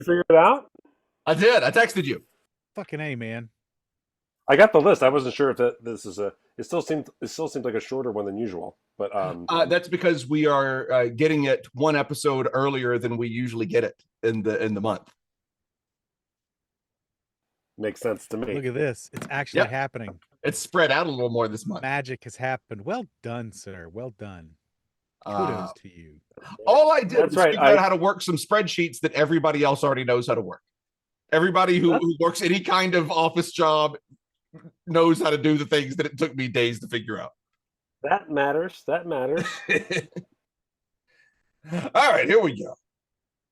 figure it out? I did. I texted you. Fucking A, man. I got the list. I wasn't sure if this is a. It still seemed like a shorter one than usual, but That's because we are getting it one episode earlier than we usually get it in the month. makes sense to me. Look at this. It's actually Yep. happening. It's spread out a little more this month. Magic has happened. Well done, sir. Well done. Kudos to you. All I did That's was right. figure out how to work some spreadsheets that everybody else already knows how to work. Everybody who works any kind of office job knows how to do the things that it took me days to figure out. That matters. That matters. All right, here we go.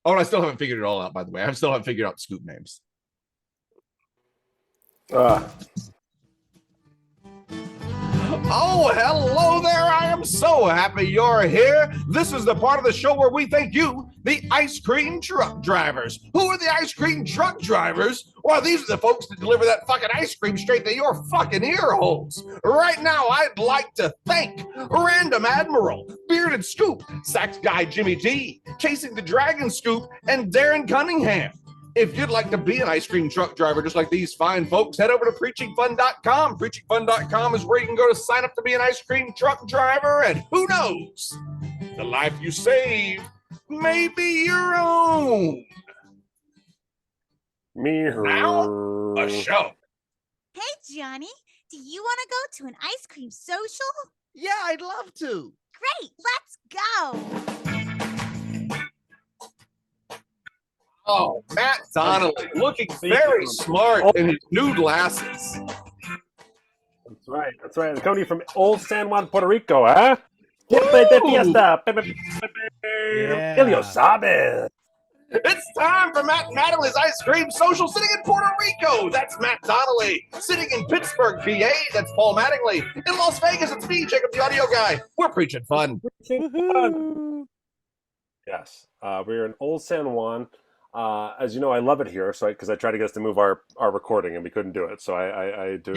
Oh, and I still haven't figured it all out, by the way. I still haven't figured out scoop names. Oh, hello there. I am so happy you're here. This is the part of the show where we thank you, the ice cream truck drivers. Who are the ice cream truck drivers? Well, these are the folks that deliver that fucking ice cream straight to your fucking ear holes. Right now, I'd like to thank Random Admiral, Bearded Scoop, Sax Guy Jimmy T, Chasing the Dragon Scoop, and Darren Cunningham. If you'd like to be an ice cream truck driver just like these fine folks, head over to preachingfun.com. Preachingfun.com is where you can go to sign up to be an ice cream truck driver, and who knows, the life you save may be your own. Now, a show. Hey, Johnny, do you want to go to an ice cream social? Yeah, I'd love to. Great, let's go. Oh, Matt Donnelly, looking very smart in his new glasses. That's right. That's right. Coming from old San Juan, Puerto Rico, huh? Fiesta. Yeah. Elio Sabes. It's time for Matt Donnelly's Ice Cream Social sitting in Puerto Rico. That's Matt Donnelly. Sitting in Pittsburgh, PA, that's Paul Mattingly. In Las Vegas, it's me, Jacob the Audio Guy. We're preaching fun. Woohoo. Yes. We're in old San Juan. As you know, I love it here, so because I tried to get us to move our recording and we couldn't do it, so I do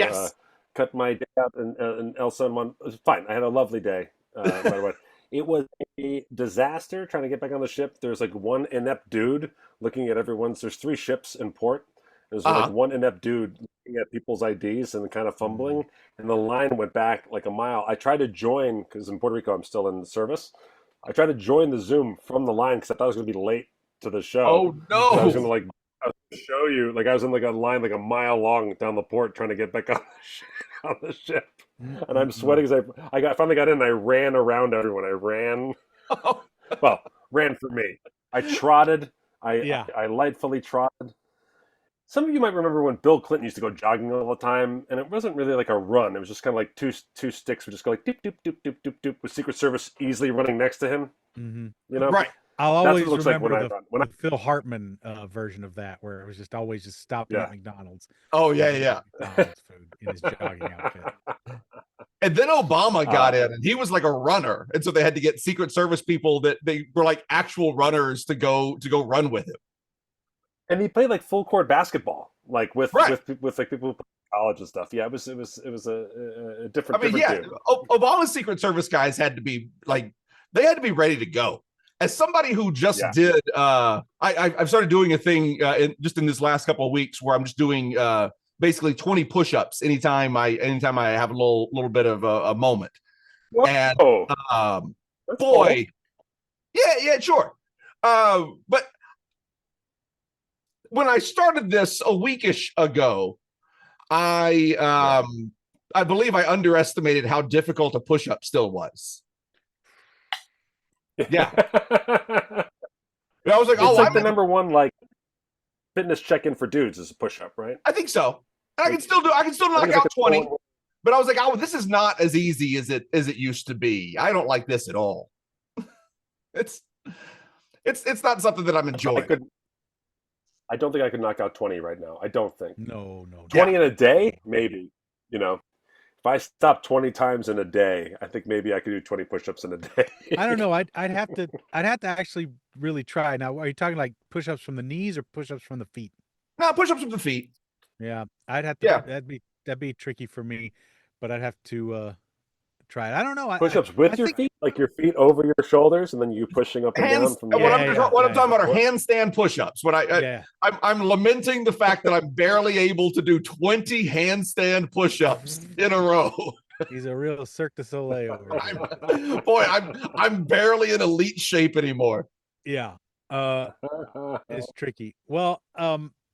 cut my day out in El San Juan. It was fine. I had a lovely day. By the way, it was a disaster trying to get back on the ship. There's like one inept dude looking at everyone's. There's 3 ships in port. There's like one inept dude looking at people's IDs and kind of fumbling, and the line went back like a mile. I tried to join because in Puerto Rico I'm still in service. I tried to join the Zoom from the line because I thought I was going to be late to the show. Oh no! I was gonna show you, like I was in like a line like a mile long down the port trying to get back on the ship, and I'm sweating because I finally got in and I ran around everyone. I ran, ran for me. I trotted. I lightfully trotted. Some of you might remember when Bill Clinton used to go jogging all the time, and it wasn't really like a run. It was just kind of like two sticks would just go like doop doop doop doop doop doop with Secret Service easily running next to him. Mm-hmm. You know, right. I'll always remember the Phil Hartman version of that, where it was just always stopping at McDonald's. Oh yeah. McDonald's food in his jogging outfit. And then Obama got in, and he was like a runner, and so they had to get Secret Service people that they were like actual runners to go run with him. And he played like full court basketball, like with like people who play college and stuff. Yeah, it was a different. Dude. Obama's Secret Service guys had to be like they had to be ready to go. As somebody who just did, I've started doing a thing in this last couple of weeks where I'm just doing basically 20 push-ups anytime I have a little bit of a moment. Whoa. And boy, yeah, sure. But when I started this a weekish ago, I believe I underestimated how difficult a push-up still was. Yeah. I was like, it's like the number one like fitness check-in for dudes is a push-up, right? I think so. And I can still knock out 20. But I was like, this is not as easy as it used to be. I don't like this at all. It's not something that I'm enjoying. I don't think I could knock out 20 right now. I don't think. No. 20 in a day, maybe. You know. If I stop 20 times in a day, I think maybe I could do 20 push-ups in a day. I don't know. I'd have to actually really try. Now, are you talking like push-ups from the knees or push-ups from the feet? No, push-ups from the feet. Yeah, I'd have to. Yeah. That'd be tricky for me, but I'd have to try it. I don't know. Push-ups with I your think, feet, like your feet over your shoulders, and then you pushing up and down from what I'm talking about are handstand push-ups. When I'm lamenting the fact that I'm barely able to do 20 handstand push-ups in a row. He's a real Cirque du Soleil over here. I'm barely in elite shape anymore. Yeah. It's tricky. Well,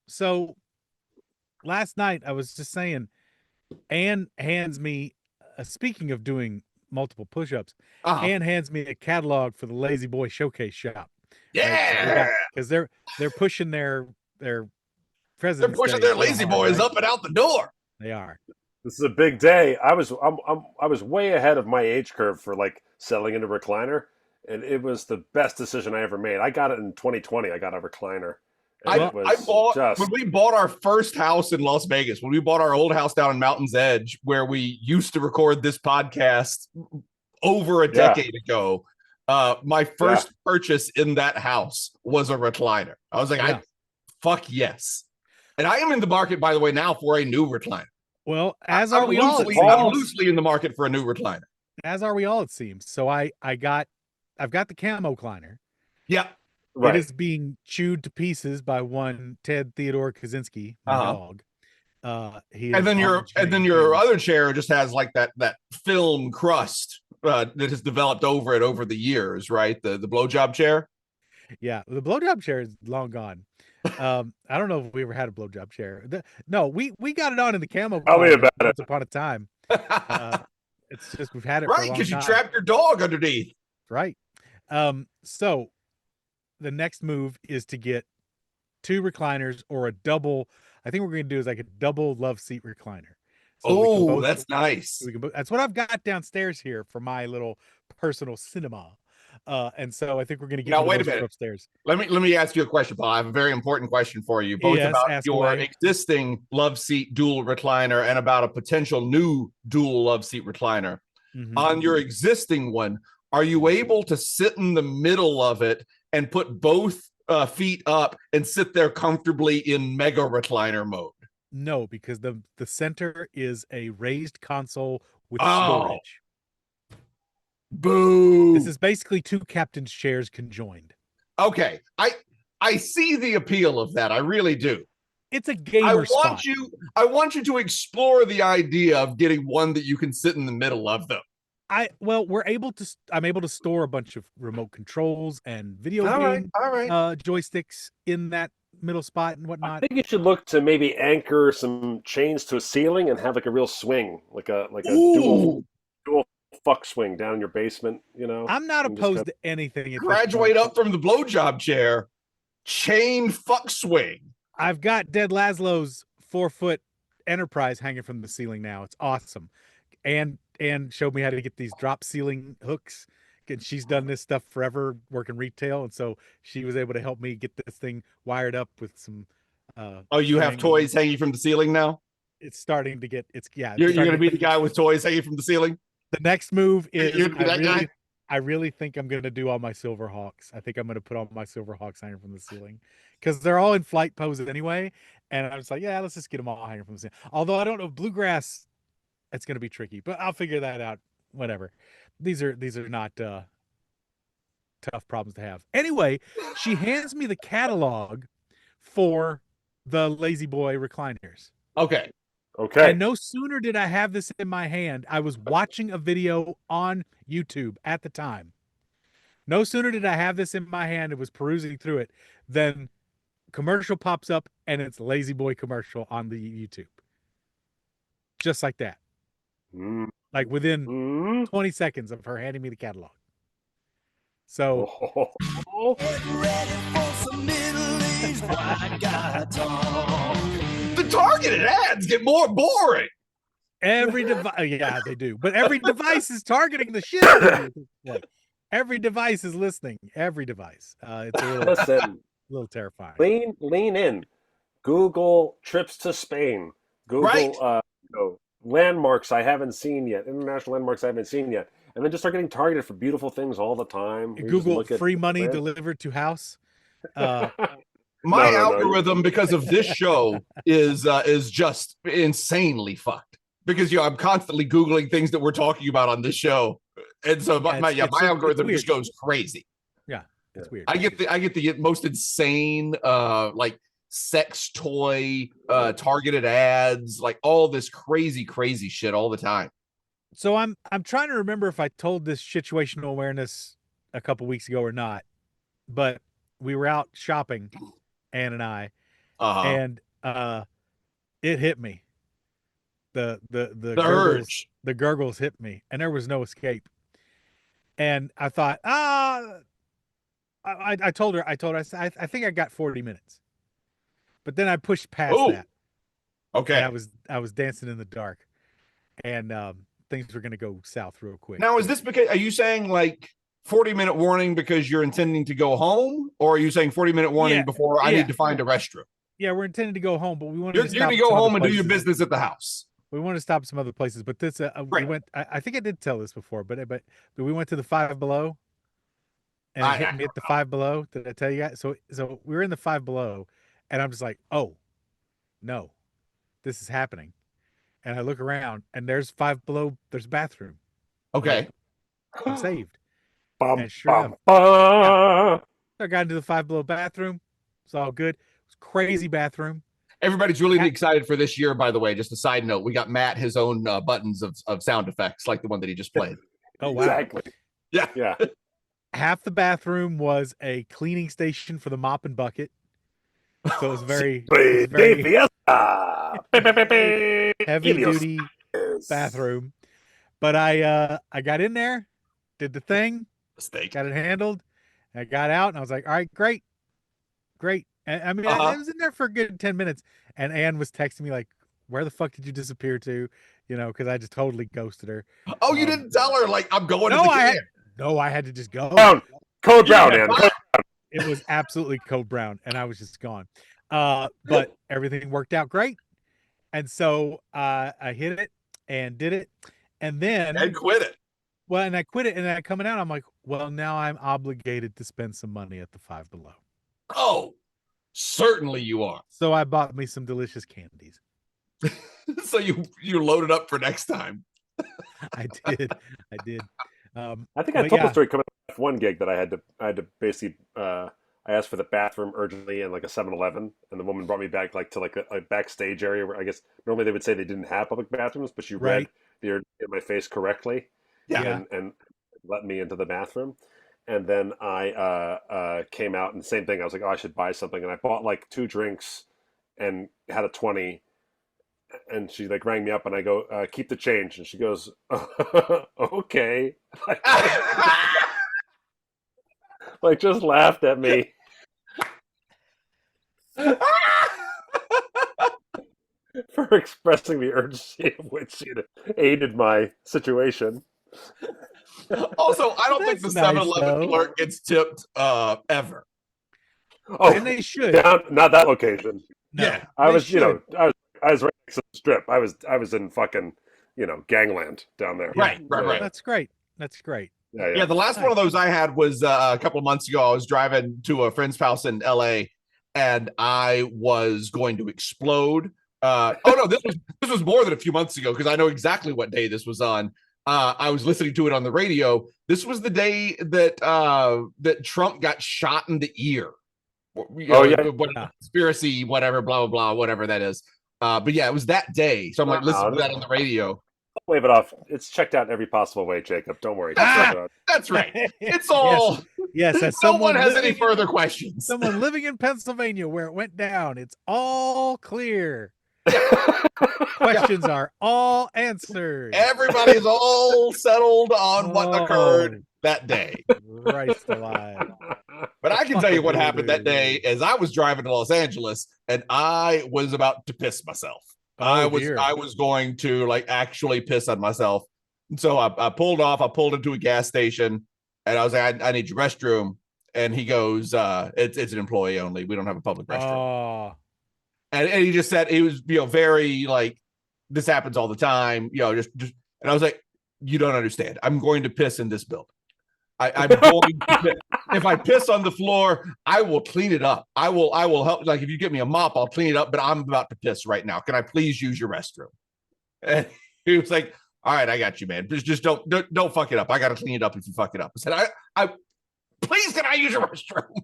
so last night I was just saying, Anne hands me, speaking of doing multiple push-ups, Anne hands me a catalog for the Lazy Boy Showcase shop. Yeah, because they're pushing their President's they're pushing Day their Lazy Boys up and out the door. They are. This is a big day. I was way ahead of my age curve for like selling into recliner, and it was the best decision I ever made. I got it in 2020. I got a recliner. When we bought our first house in Las Vegas, when we bought our old house down in Mountain's Edge, where we used to record this podcast over a decade ago, my first purchase in that house was a recliner. I was like, fuck yes. And I am in the market, by the way, now for a new recliner. Well, I'm loosely in the market for a new recliner. As are we all, it seems. So I've got the camo recliner. Yeah. Right. It is being chewed to pieces by one Ted Theodore Kaczynski, my dog. And then your other chair just has like that film crust that has developed over it over the years, right? The blowjob chair. Yeah, the blowjob chair is long gone. I don't know if we ever had a blowjob chair. We got it on in the camo. Tell me about once upon a time. It's just we've had it right because you trapped your dog underneath. Right. So the next move is to get 2 recliners or a double. I think what we're going to do is like a double love seat recliner. So that's nice. That's what I've got downstairs here for my little personal cinema. And so I think we're going to get wait a minute upstairs. Let me ask you a question, Paul. I have a very important question for you, both about your existing love seat dual recliner and about a potential new dual love seat recliner. Mm-hmm. On your existing one, are you able to sit in the middle of it and put both feet up and sit there comfortably in mega recliner mode? No, because the center is a raised console with storage. Boo! This is basically 2 captain's chairs conjoined. Okay, I see the appeal of that. I really do. It's a gamer spot. I want you to explore the idea of getting one that you can sit in the middle of them. I'm able to store a bunch of remote controls and video game joysticks in that middle spot and whatnot. I think you should look to maybe anchor some chains to a ceiling and have like a real swing, like a dual fuck swing down in your basement. I'm not opposed to anything. Graduate up from the blowjob chair, chain fuck swing. I've got Dead Laszlo's 4-foot Enterprise hanging from the ceiling now. It's awesome, and showed me how to get these drop ceiling hooks. And she's done this stuff forever, working retail, and so she was able to help me get this thing wired up with some. You have toys hanging from the ceiling now. It's starting to get. You're going to be the guy with toys hanging from the ceiling. The next move is I really think I'm going to do all my Silver Hawks. I think I'm going to put all my Silver Hawks hanging from the ceiling because they're all in flight poses anyway. And I was like, yeah, let's just get them all hanging from the ceiling. Although I don't know bluegrass. It's going to be tricky, but I'll figure that out. Whatever. These are not tough problems to have. Anyway, she hands me the catalog for the Lazy Boy recliners. Okay. And no sooner did I have this in my hand, I was watching a video on YouTube at the time. No sooner did I have this in my hand and was perusing through it, then commercial pops up and it's Lazy Boy commercial on the YouTube. Just like that. Like within 20 seconds of her handing me the catalog. So get ready for some middle-aged white guy talk. The targeted ads get more boring. Every device, yeah, they do. But every device is targeting the shit out of you. Every device is listening. Every device. It's a little terrifying. Lean in. Google trips to Spain. Google landmarks I haven't seen yet. International landmarks I haven't seen yet. And then just start getting targeted for beautiful things all the time. Google free money delivered to house. My algorithm, because of this show, is just insanely fucked. because I'm constantly Googling things that we're talking about on this show. And so my algorithm just goes crazy. Yeah, it's weird. I get the most insane like sex toy targeted ads, like all this crazy shit all the time. So I'm trying to remember if I told this situational awareness a couple weeks ago or not, but we were out shopping, Ann and I, and it hit me. The gurgles hit me, and there was no escape. And I thought, I told her, I think I got 40 minutes, but then I pushed past that. Okay. And I was dancing in the dark, and things were going to go south real quick. Now, is this because, are you saying like 40-minute warning because you're intending to go home, or are you saying 40-minute warning before I need to find a restroom? Yeah, we're intending to go home, but we wanted you're going to go home and do your business at the house. We want to stop some other places, but this we went. I think I did tell this before, but we went to the Five Below, and it hit me at the Five Below. Did I tell you guys? So we were in the Five Below, and I'm just like, oh, no, this is happening. And I look around, and there's Five Below. There's a bathroom. Okay, I'm saved. And sure enough, I got into the Five Below bathroom. It's all good. It was a crazy bathroom. Everybody's really excited for this year, by the way. Just a side note, we got Matt his own buttons of sound effects, like the one that he just played. Oh, wow. Exactly. Yeah. Half the bathroom was a cleaning station for the mop and bucket. So it was very heavy duty bathroom. But I got in there, did the thing, got it handled, and I got out, and I was like, all right, great. I mean, I was in there for a good 10 minutes, and Ann was texting me like, where the fuck did you disappear to? You know, because I just totally ghosted her. Oh, you didn't tell her, like, I'm going to the camp. I had to just go. Code brown, Ann. It was absolutely code brown, and I was just gone. But everything worked out great. And so I hit it and did it. And then... And quit it. Well, and I quit it, and then coming out, I'm like, well, now I'm obligated to spend some money at the Five Below. Oh, certainly you are. So I bought me some delicious candies. So you loaded up for next time. I did. I think I told the story coming up with one gig that I had to basically I asked for the bathroom urgently in like a 7-Eleven, and the woman brought me back like to like a backstage area where I guess normally they would say they didn't have public bathrooms, but she read the urgency in my face correctly. Yeah. And let me into the bathroom. And then I came out, and same thing. I was like, oh, I should buy something. And I bought like 2 drinks and had a 20. And she like rang me up, and I go, keep the change. And she goes, okay. Like just laughed at me. For expressing the urgency of which she aided my situation. Also, I don't think the 7-Eleven clerk gets tipped ever. Oh, and they should. Not that location. No, yeah, I was, I was right next to the strip. I was in fucking, gangland down there. Right. That's great. Yeah. The last one of those I had was a couple of months ago. I was driving to a friend's house in LA, and I was going to explode. This was more than a few months ago, because I know exactly what day this was on. I was listening to it on the radio. This was the day that Trump got shot in the ear. Conspiracy, whatever, blah, blah, blah, whatever that is. But yeah, it was that day. So I'm like, listen to that on the radio. Wave it off. It's checked out every possible way, Jacob. Don't worry. That's right. It's all. Yes. As no one has any further questions. Someone living in Pennsylvania where it went down. It's all clear. Questions are all answered. Everybody's all settled on what occurred that day. Christ alive. But I can tell you what happened that day as I was driving to Los Angeles, and I was about to piss myself. I was going to like actually piss on myself. And so I pulled off. I pulled into a gas station, and I was like, I need your restroom. And he goes, it's an employee only. We don't have a public restroom. And he just said, he was, very like, this happens all the time, just, and I was like, you don't understand. I'm going to piss in this building. I'm going to piss. If I piss on the floor, I will clean it up. I will help. Like, if you get me a mop, I'll clean it up, but I'm about to piss right now. Can I please use your restroom? And He was like, all right, I got you, man. Just don't fuck it up. I got to clean it up if you fuck it up. I said, I please, can I use your restroom?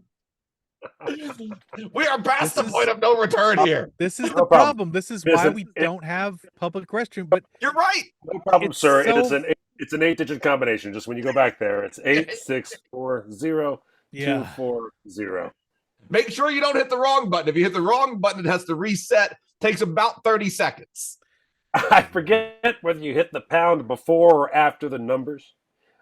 We are past the point of no return here. This is No the problem. This is why we Listen, don't have public restroom. But You're right. No problem, It's sir. so- It's an 8-digit combination. Just when you go back there, it's 8640 yeah, 240. Make sure you don't hit the wrong button. If you hit the wrong button, it has to reset. Takes about 30 seconds. I forget whether you hit the pound before or after the numbers,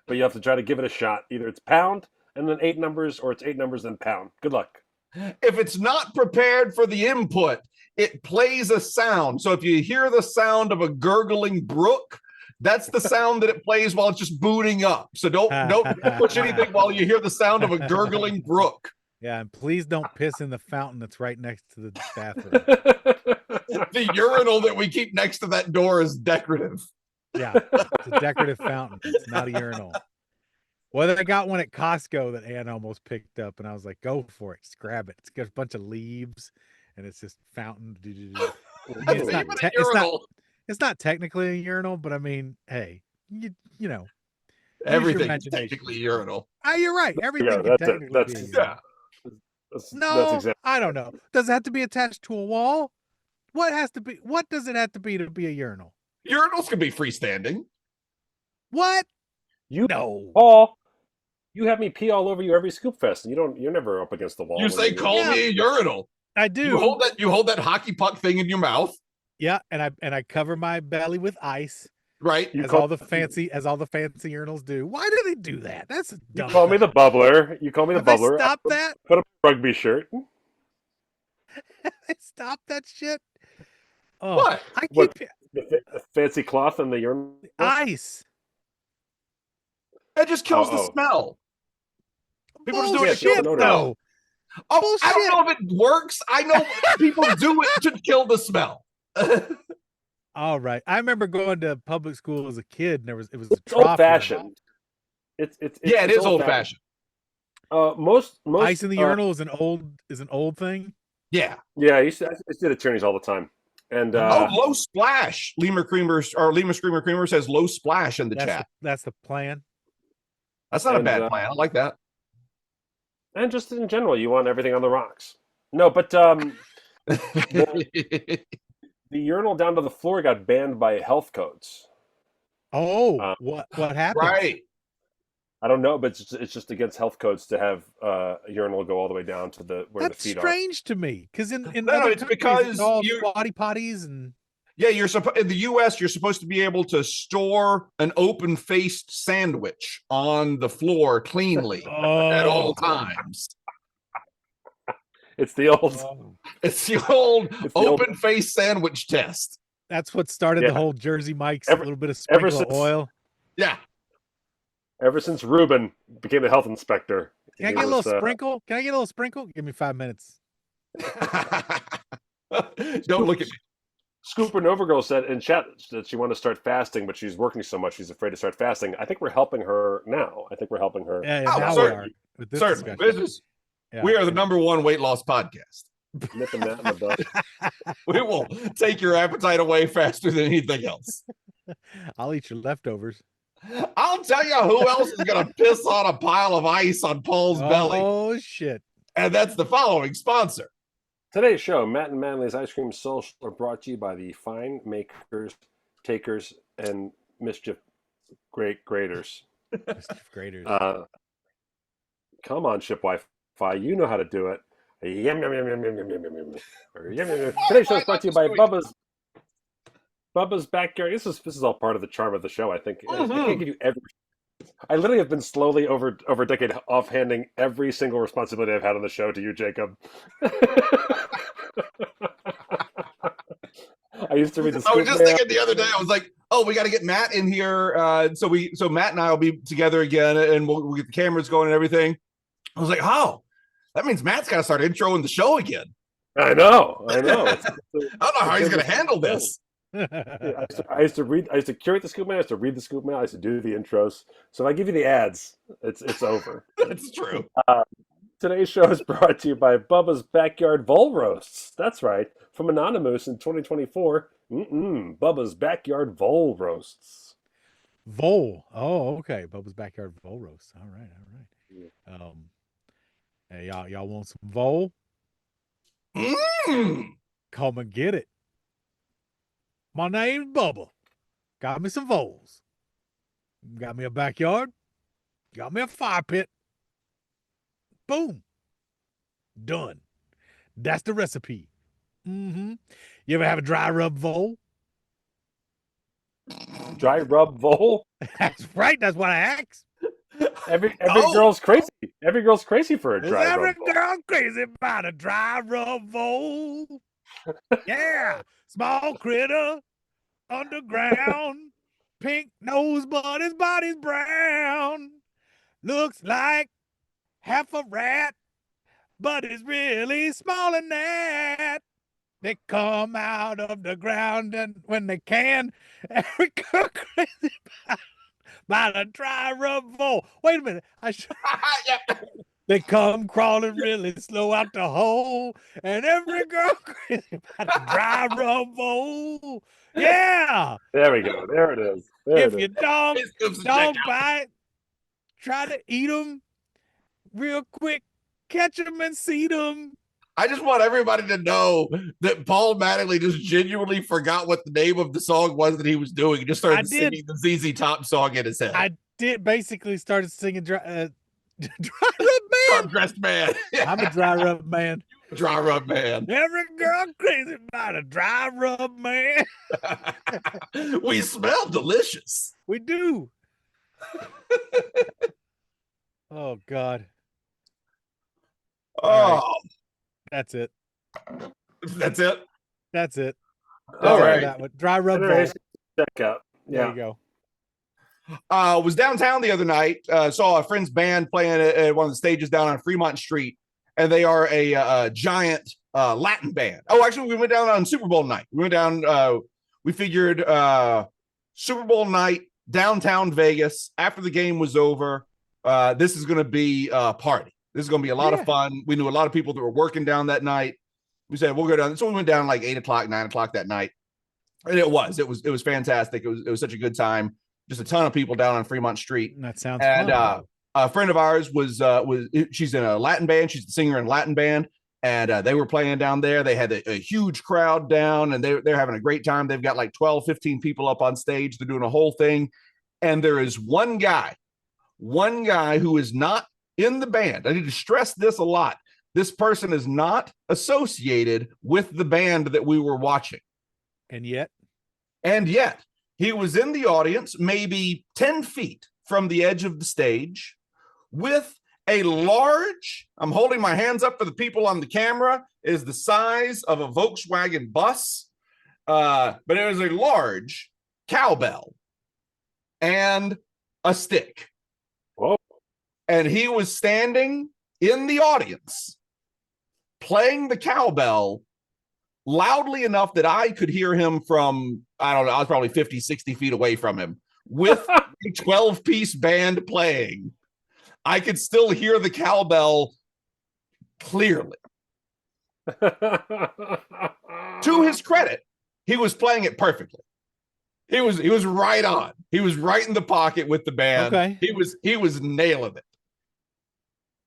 but you have to try to give it a shot. Either it's pound and then 8 numbers, or it's 8 numbers then pound. Good luck. If it's not prepared for the input, it plays a sound. So if you hear the sound of a gurgling brook, that's the sound that it plays while it's just booting up. So don't push anything while you hear the sound of a gurgling brook. yeah, and please don't piss in the fountain that's right next to the bathroom. The urinal that we keep next to that door is decorative. Yeah, it's a decorative fountain. It's not a urinal. Well, I got one at Costco that Ann almost picked up, and I was like, "Go for it, just grab it." It's got a bunch of leaves, and it's just fountain. I mean, it's not technically a urinal, but I mean, hey, you know, Everything is technically urinal. Ah, you're right. Everything Yeah, can that's it. technically That's be a Yeah. urinal. That's No, exactly. I don't know. Does it have to be attached to a wall? What does it have to be a urinal? Urinals can be freestanding. What? You No. Paul, you have me pee all over you every Scoop Fest, and you're never up against the wall. You when say, call me a urinal. I do. You hold that hockey puck thing in your mouth, Yeah, and I cover my belly with ice, right? You as call- all the fancy urinals do. Why do they do that? That's a You dumb. call me the bubbler. You call me the Have they bubbler. stopped that? Put a rugby shirt. They stop that shit. Oh, What? I What? keep The fancy cloth and the urinal. ice. That just kills the Oh. smell. People are just doing it to Bullshit, kill the Bullshit, smell. though. Oh, I don't know if it works. I know people do it to kill the smell. All right. I remember going to public school as a kid, and it was a It's trough old fashioned. It is old fashioned. Most Ice in the urinal is an old thing. Yeah. Yeah, I used to the attorneys all the time, and Low splash. Lima Screamer Creamer says low splash in the chat. That's the plan. That's not a And, bad plan. I like that. and just in general, you want everything on the rocks. No, but the urinal down to the floor got banned by health codes. Oh, what happened? Right. I don't know, but it's just against health codes to have a urinal go all the way down to where That's the feet strange to me, because in No, other it's countries, because it's all you- squatty potties and Yeah, in the US, you're supposed to be able to store an open-faced sandwich on the floor cleanly at all times. It's the old. Oh. It's the old It's the old- open-faced sandwich test. That's what started Yeah. the whole Jersey Mike's Ever- little bit of ever sprinkle of since- oil. Yeah. Ever since Ruben became the health inspector, Can I he get a was, little sprinkle? Can I get a little sprinkle? Give me 5 minutes. Don't look at me. Scooper Nova Girl said in chat that she wanted to start fasting, but she's working so much she's afraid to start fasting. I think we're helping her now. I think we're helping her. Yeah, Oh, now we certainly. are with this Certainly. discussion. Yeah. We are the number one weight loss podcast. Nipping that in the bud. We will take your appetite away faster than anything else. I'll eat your leftovers. I'll tell you who else is going to piss on a pile of ice on Paul's belly. Oh shit! And that's the following sponsor. Today's show, Matt and Manly's Ice Cream Social, are brought to you by the fine makers, takers, and mischief graders. Mischief graders. Come on, Ship Wi-Fi, you know how to do it. Yum, yum, yum, yum, yum, yum, yum, yum, yum. Or yum, yum, yum. Today's show is brought to you by Bubba's Backyard. This is all part of the charm of the show. I think I can't give you every. I literally have been slowly over a decade offhanding every single responsibility I've had on the show to you, Jacob. I used to read the. I was just Scoop thinking the other day, I was like, oh, we got to get Matt in here. So Matt and I will be together again, and we'll get the cameras going and everything. I was like, oh, that means Matt's got to start introing the show again. I know. I don't know how he's going to handle this. Yeah, I used to curate the scoop mail. I used to read the scoop mail. I used to do the intros. So if I give you the ads, it's over. That's true. Today's show is brought to you by Bubba's Backyard Vol Roasts. That's right. From Anonymous in 2024, Bubba's backyard vole roasts. Vole. Oh, okay. Bubba's backyard vole roast. All right, all right. Hey, y'all want some vole? Come and get it. My name's Bubba. Got me some voles. Got me a backyard. Got me a fire pit. Boom. Done. That's the recipe. You ever have a dry rub vole? Dry rub vole? That's right. That's what I asked. Every girl's crazy. Every girl's crazy for a Is dry every rub vole. girl crazy about a dry rub vole? Yeah. Small critter, underground, pink nose, but his body's brown. Looks like half a rat, but it's really smaller than that. They come out of the ground and when they can, and we go crazy about a dry rub vole. Wait a minute. They come crawling really slow out the hole, and every girl crazy about a dry rub vole. Yeah. There we go. There it is. If your dog bite, try to eat them real quick. Catch them and seed them. I just want everybody to know that Paul Mattingly just genuinely forgot what the name of the song was that he was doing. He just started singing the ZZ Top song in his head. I did basically started singing dry rub man. Sharp-dressed man. I'm a dry rub man. Dry rub man. Every girl crazy about a dry rub man. We smell delicious. We do. Oh God. Oh, right. That's it. That's it. That's it. All right. That one. Dry rub. Check out. Yeah. There you go. Was downtown the other night. Saw a friend's band playing at one of the stages down on Fremont Street, and they are a giant Latin band. Oh, actually, we went down on Super Bowl night. We went down. We figured Super Bowl night downtown Vegas. After the game was over, this is going to be a party. This is going to be a lot of fun. We knew a lot of people that were working down that night. We said we'll go down. So we went down like 8 o'clock, 9 o'clock that night, and it was fantastic. It was such a good time. Just a ton of people down on Fremont Street. That sounds and fun. A friend of ours was she's in a Latin band. She's the singer in a Latin band, and they were playing down there. They had a huge crowd down, and they're having a great time. They've got like 12, 15 people up on stage. They're doing a whole thing, and there is one guy who is not in the band. I need to stress this a lot. This person is not associated with the band that we were watching. And yet he was in the audience, maybe 10 feet from the edge of the stage, with a large, I'm holding my hands up for the people on the camera, is the size of a Volkswagen bus, but it was a large cowbell and a stick. Whoa. And he was standing in the audience playing the cowbell loudly enough that I could hear him from, I don't know, I was probably 50, 60 feet away from him with a 12-piece band playing. I could still hear the cowbell clearly. To his credit, he was playing it perfectly. He was right on. He was right in the pocket with the band. Okay. He was nailing it.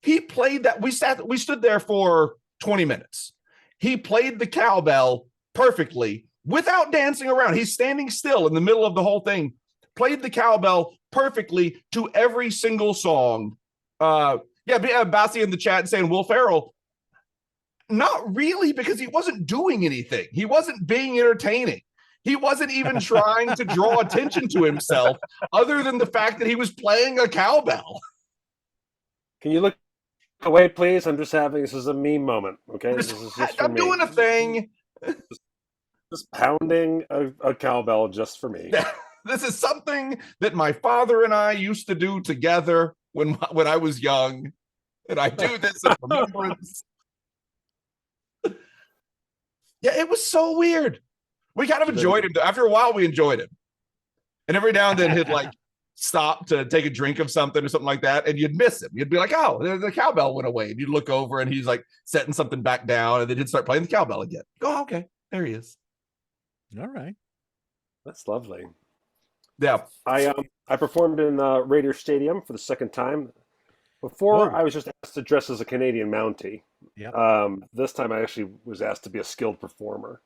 He played that. We stood there for 20 minutes. He played the cowbell perfectly without dancing around. He's standing still in the middle of the whole thing, played the cowbell perfectly to every single song. Bassie in the chat saying Will Ferrell, not really, because he wasn't doing anything. He wasn't being entertaining. He wasn't even trying to draw attention to himself other than the fact that he was playing a cowbell. Can you look away, please? I'm just having, this is a meme moment, okay? This is just for I'm me. doing a thing. Just pounding a cowbell just for me. This is something that my father and I used to do together when I was young, and I do this in remembrance. Yeah, it was so weird. We kind of enjoyed him. After a while, we enjoyed him. And every now and then he'd like stop to take a drink of something or something like that, and you'd miss him. You'd be like, oh, the cowbell went away. And you'd look over and he's like setting something back down, and then he'd start playing the cowbell again. Oh, okay. There he is. All right. That's lovely. Yeah. I performed in Raider Stadium for the second time. Before, Whoa. I was just asked to dress as a Canadian Mountie. Yep. This time, I actually was asked to be a skilled performer.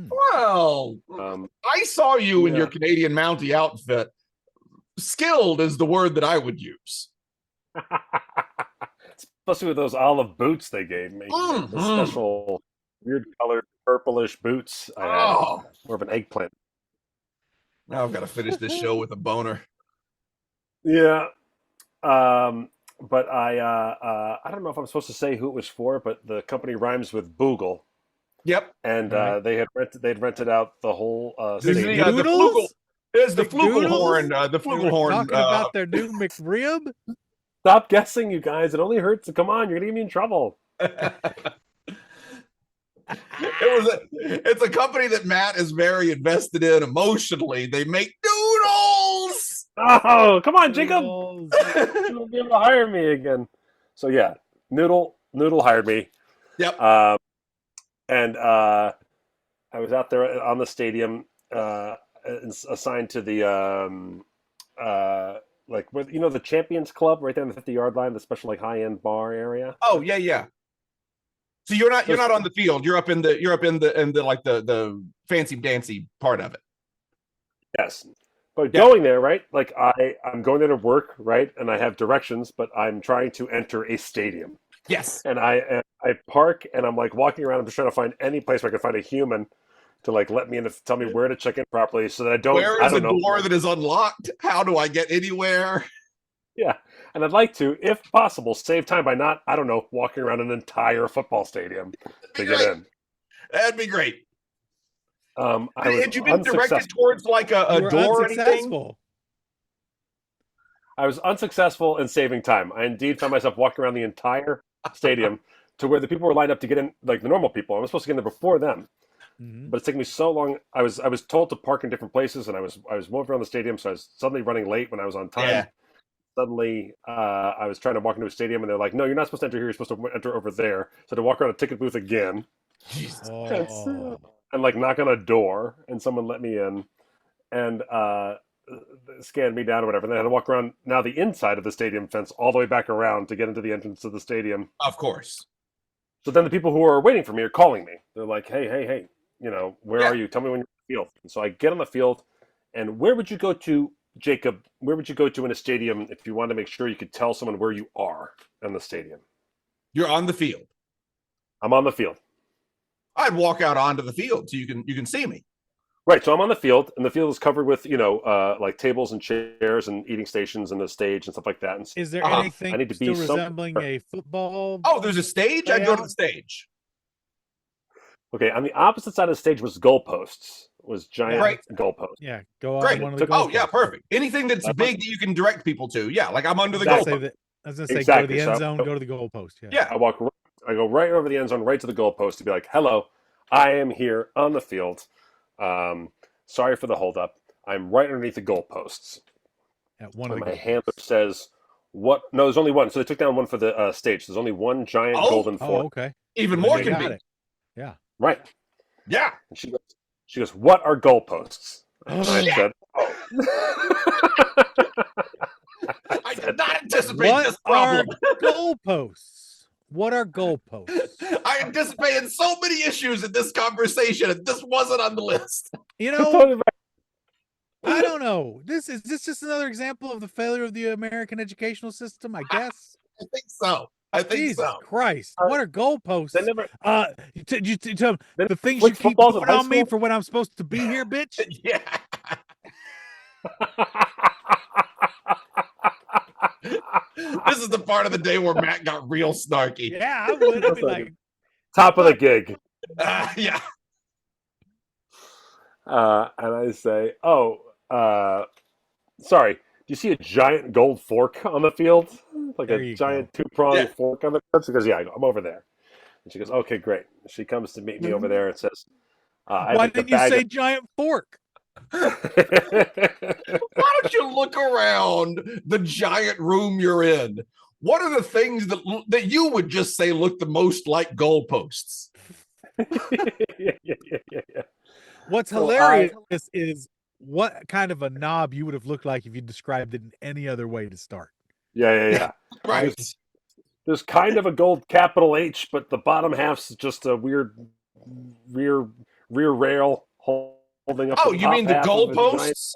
Well, I saw you in your Canadian Mountie outfit. Skilled is the word that I would use. Especially with those olive boots they gave me. The special weird colored purplish boots I had. More of an eggplant. Now I've got to finish this show with a boner. Yeah. But I don't know if I'm supposed to say who it was for, but the company rhymes with Boogle. Yep. And they'd rented out the whole stadium. The Flugel. There's the flugelhorn. The flugelhorn. Talking about their new McRib. Stop guessing, you guys. It only hurts. Come on, you're gonna get me in trouble. It's a company that Matt is very invested in emotionally. They make noodles. Oh, come on, Jacob. You'll be able to hire me again. So yeah, Noodle hired me. Yep. And I was out there on the stadium, assigned to the like where, you know, the Champions Club right there on the 50-yard line, the special like high-end bar area. Oh yeah. So you're not on the field. You're up in the like the fancy dancy part of it. Yes. But going there, right? Like I'm going there to work, right? And I have directions, but I'm trying to enter a stadium. Yes. And I park and I'm like walking around. I'm just trying to find any place where I can find a human to like let me in, to tell me where to check in properly, so that I don't. Where is a door that is unlocked? How do I get anywhere? Yeah, and I'd like to, if possible, save time by not, I don't know, walking around an entire football stadium to get in. That'd be great. Had you been directed towards like a door or anything? I was unsuccessful in saving time. I indeed found myself walking around the entire stadium to where the people were lined up to get in, like the normal people. I was supposed to get in there before them. Mm-hmm. But it's taken me so long. I was told to park in different places, and I was moving around the stadium, so I was suddenly running late when I was on time. Yeah. Suddenly, I was trying to walk into a stadium, and they're like, "No, you're not supposed to enter here. You're supposed to enter over there." So I had to walk around a ticket booth again, and like knock on a door, and someone let me in, and scanned me down or whatever. And then I had to walk around now the inside of the stadium fence all the way back around to get into the entrance of the stadium. Of course. So then the people who are waiting for me are calling me. They're like, "Hey. You know, where are you? Tell me when you're on the field." And so I get on the field, and where would you go to, Jacob? Where would you go to in a stadium if you wanted to make sure you could tell someone where you are in the stadium? You're on the field. I'm on the field. I'd walk out onto the field so you can see me. Right. So I'm on the field, and the field is covered with, you know, like tables and chairs and eating stations and a stage and stuff like that. And is there anything I need to still be resembling a football? Oh, there's a stage? I'd go to the stage. Okay, on the opposite side of the stage was goalposts. Was giant goalposts. Yeah, go on one of the goalposts. Oh, yeah, perfect. Anything that's big that you can direct people to. Yeah, like I'm under the goalpost. I was going to say, go to the end zone, go to the goalpost. Yeah. I go right over the end zone, right to the goalpost to be like, "Hello, I am here on the field. Sorry for the holdup. I'm right underneath the goalposts." At one of the my handler says, "What? No, there's only one." So they took down one for the stage. There's only one giant golden fork. Oh, okay. Even more convenient. Yeah. Right. Yeah. And she goes, "What are goalposts?" And I said, I did not anticipate this problem. What are goalposts? What are goalposts? I anticipated so many issues in this conversation, and this wasn't on the list. You know, I don't know. Is this just another example of the failure of the American educational system? I guess. I think so. Jesus Christ! What are goalposts? They never. You tell the things you keep putting on me for when I'm supposed to be here, bitch. Yeah. This is the part of the day where Matt got real snarky. Yeah, I would. I'd be like, top of the gig. Yeah. And I say, sorry. Do you see a giant gold fork on the field? Like a giant two-pronged fork on the field? She goes, "Yeah, I'm over there." And she goes, "Okay, great." She comes to meet me over there and says, "Why didn't you say giant fork?" Why don't you look around the giant room you're in? What are the things that you would just say look the most like goalposts? Yeah. What's So hilarious is what kind of a knob you would have looked like if you described it in any other way to start. Yeah. Right. There's kind of a gold capital H, but the bottom half's just a weird rear rail holding up Oh, the you top mean the half of a giant. goalposts?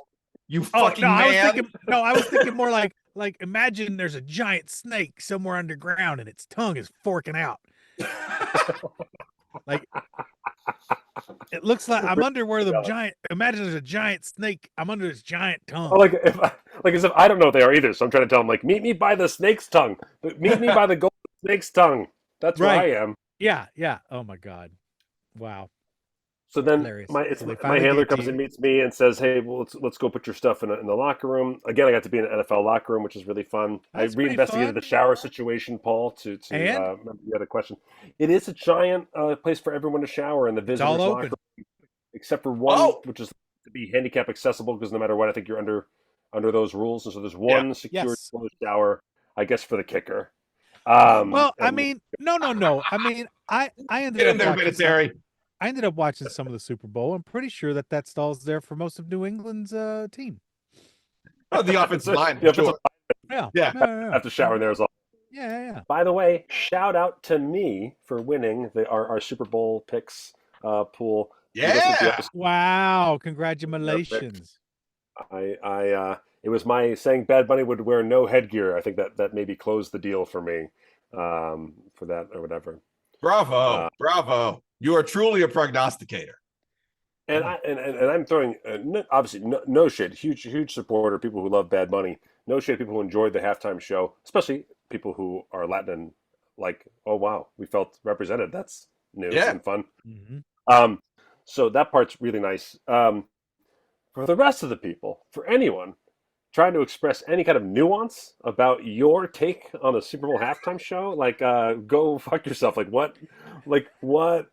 You Oh fucking no, man. I was thinking more like imagine there's a giant snake somewhere underground and its tongue is forking out. Like it looks like I'm under where the giant. Imagine there's a giant snake. I'm under this giant tongue. Oh, as if I don't know what they are either. So I'm trying to tell them, like, meet me by the snake's tongue. Meet me by the golden snake's tongue. That's where I am. Yeah. Oh my god. Wow. So then Hilarious. my handler comes and meets me and says, "Hey, well, let's go put your stuff in the locker room." Again, I got to be in an NFL locker room, which is really fun. That's I pretty reinvestigated fun. the shower situation, Paul. To remember you had a question. It is a giant place for everyone to shower in the visitors' all locker open. room, except for one, which is to be handicap accessible because no matter what, I think you're under those rules. And so there's one secure shower, I guess, for the kicker. Well, I mean, no. I mean, I ended up there, military. I ended up watching some of the Super Bowl. I'm pretty sure that stall's there for most of New England's team. Oh, the offensive line. Sure. Yeah. After showering there as well. Yeah. By the way, shout out to me for winning our Super Bowl picks pool. Yeah. Wow. Congratulations. It was my saying Bad Bunny would wear no headgear. I think that maybe closed the deal for me for that or whatever. Bravo. You are truly a prognosticator. And I'm throwing obviously no shade. Huge supporter. People who love Bad Bunny. No shade. People who enjoyed the halftime show, especially people who are Latin and like, oh wow, we felt represented. That's new and fun. Mm-hmm. So that part's really nice. For the rest of the people, for anyone trying to express any kind of nuance about your take on the Super Bowl halftime show, like go fuck yourself. Like what?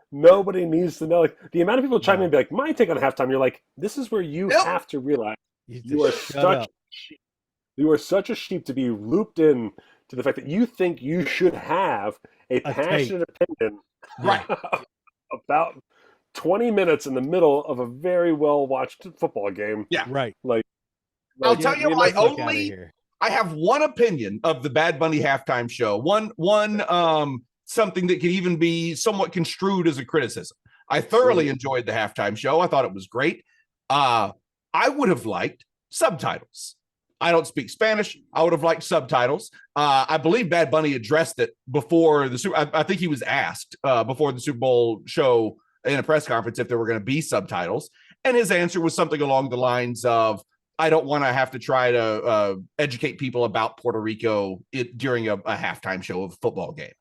Nobody needs to know. Like the amount of people chime in and be like, my take on halftime. You're like, this is where you have to realize you are such a sheep to be looped in to the fact that you think you should have a passionate opinion about 20 minutes in the middle of a very well watched football game. Yeah, right. Like I'll tell you, I have one opinion of the Bad Bunny halftime show. One something that could even be somewhat construed as a criticism. I thoroughly enjoyed the halftime show. I thought it was great. I would have liked subtitles. I don't speak Spanish. I would have liked subtitles. I believe Bad Bunny addressed it before the Super. I think he was asked before the Super Bowl show in a press conference if there were going to be subtitles, and his answer was something along the lines of, "I don't want to have to try to educate people about Puerto Rico during a halftime show of a football game."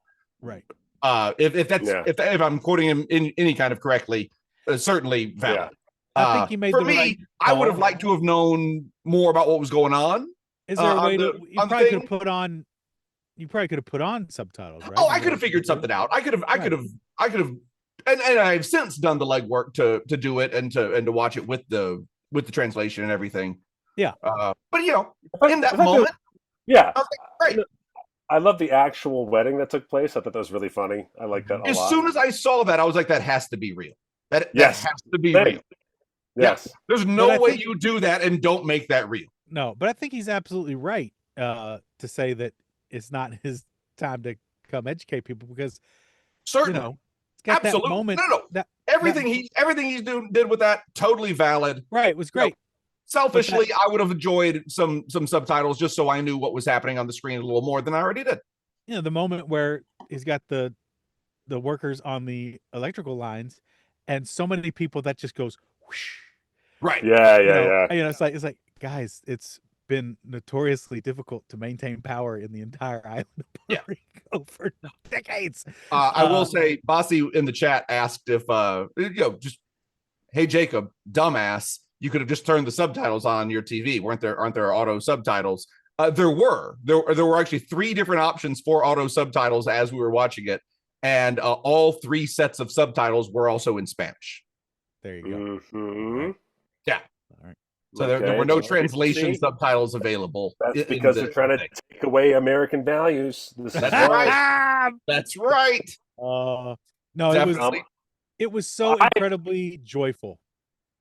Right. If I'm quoting him in any kind of correctly, certainly valid. I think he made for me. I would have liked to have known more about what was going on. Is there a way to? You probably could have put on. You probably could have put on subtitles, right? Oh, I could have figured something out. I could have, and I've since done the legwork to do it and to watch it with the translation and everything. Yeah. But in that moment, I was like, great. I love the actual wedding that took place. I thought that was really funny. I like that a lot. As soon as I saw that, I was like, that has to be real. That has to be real. Yes. There's no way you do that and don't make that real. No, but I think he's absolutely right to say that it's not his time to come educate people because certainly, it's got absolutely. That moment. No. Everything he did with that, totally valid. Right, it was great. Selfishly, I would have enjoyed some subtitles just so I knew what was happening on the screen a little more than I already did. The moment where he's got the workers on the electrical lines, and so many people that just goes whoosh. Right. Yeah. It's like guys, it's been notoriously difficult to maintain power in the entire island of Puerto Rico for decades. I will say, Bossy in the chat asked if just, hey Jacob, dumbass, you could have just turned the subtitles on your TV. Aren't there auto subtitles? There were actually 3 different options for auto subtitles as we were watching it, and all 3 sets of subtitles were also in Spanish. There you go. Mm-hmm. Yeah. All right. So there were no translation subtitles available. That's because they're trying to take away American values. That's right. That's right. No, definitely. It was so incredibly joyful.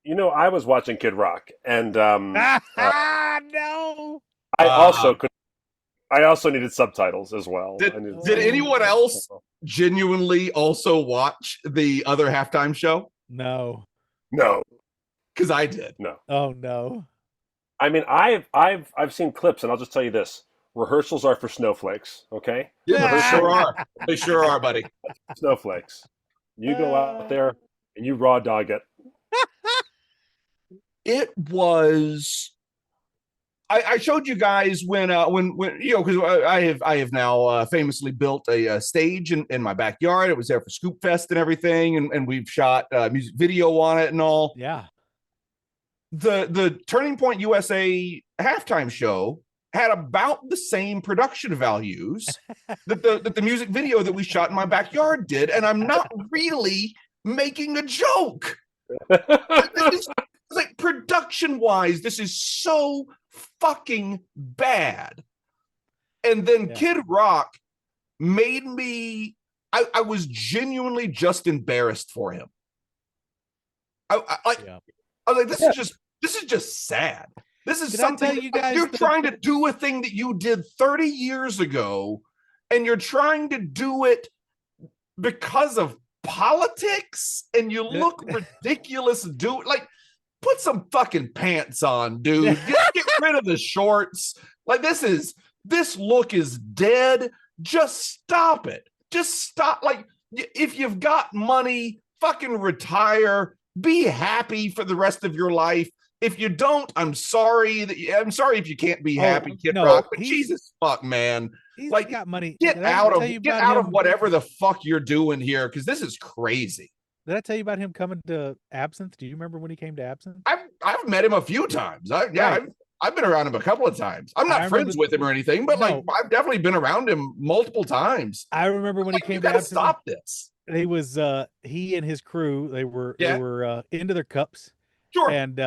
I was watching Kid Rock, and No. I also could. I also needed subtitles as well. Did anyone else genuinely also watch the other halftime show? No. No, because I did. No. Oh no. I mean, I've seen clips, and I'll just tell you this: rehearsals are for snowflakes. Okay. Yeah, they sure are. They sure are, buddy. Snowflakes. You go out there and you raw dog it. It was. I showed you guys when because I have now famously built a stage in my backyard. It was there for Scoop Fest and everything, and we've shot music video on it and all. Yeah. The Turning Point USA halftime show had about the same production values that the music video that we shot in my backyard did, and I'm not really making a joke. Like production wise, this is so fucking bad. And then Kid Rock made me. I was genuinely just embarrassed for him. I was like, this is just sad. This is something you're trying to do a thing that you did 30 years ago, and you're trying to do it because of politics, and you look ridiculous. Put some fucking pants on, dude. Get rid of the shorts. Like this look is dead. Just stop it. Just stop. Like, if you've got money, fucking retire. Be happy for the rest of your life. If you don't, I'm sorry if you can't be happy, Kid Rock. But Jesus fuck, man. He's like, got money. Get out of whatever the fuck you're doing here, because this is crazy. Did I tell you about him coming to Absinthe? Do you remember when he came to Absinthe? I've met him a few times. I've been around him a couple of times. I'm not friends with him or anything, but I've definitely been around him multiple times. I remember when he came to Absinthe. Stop this. He was he and his crew. They were into their cups. Sure. And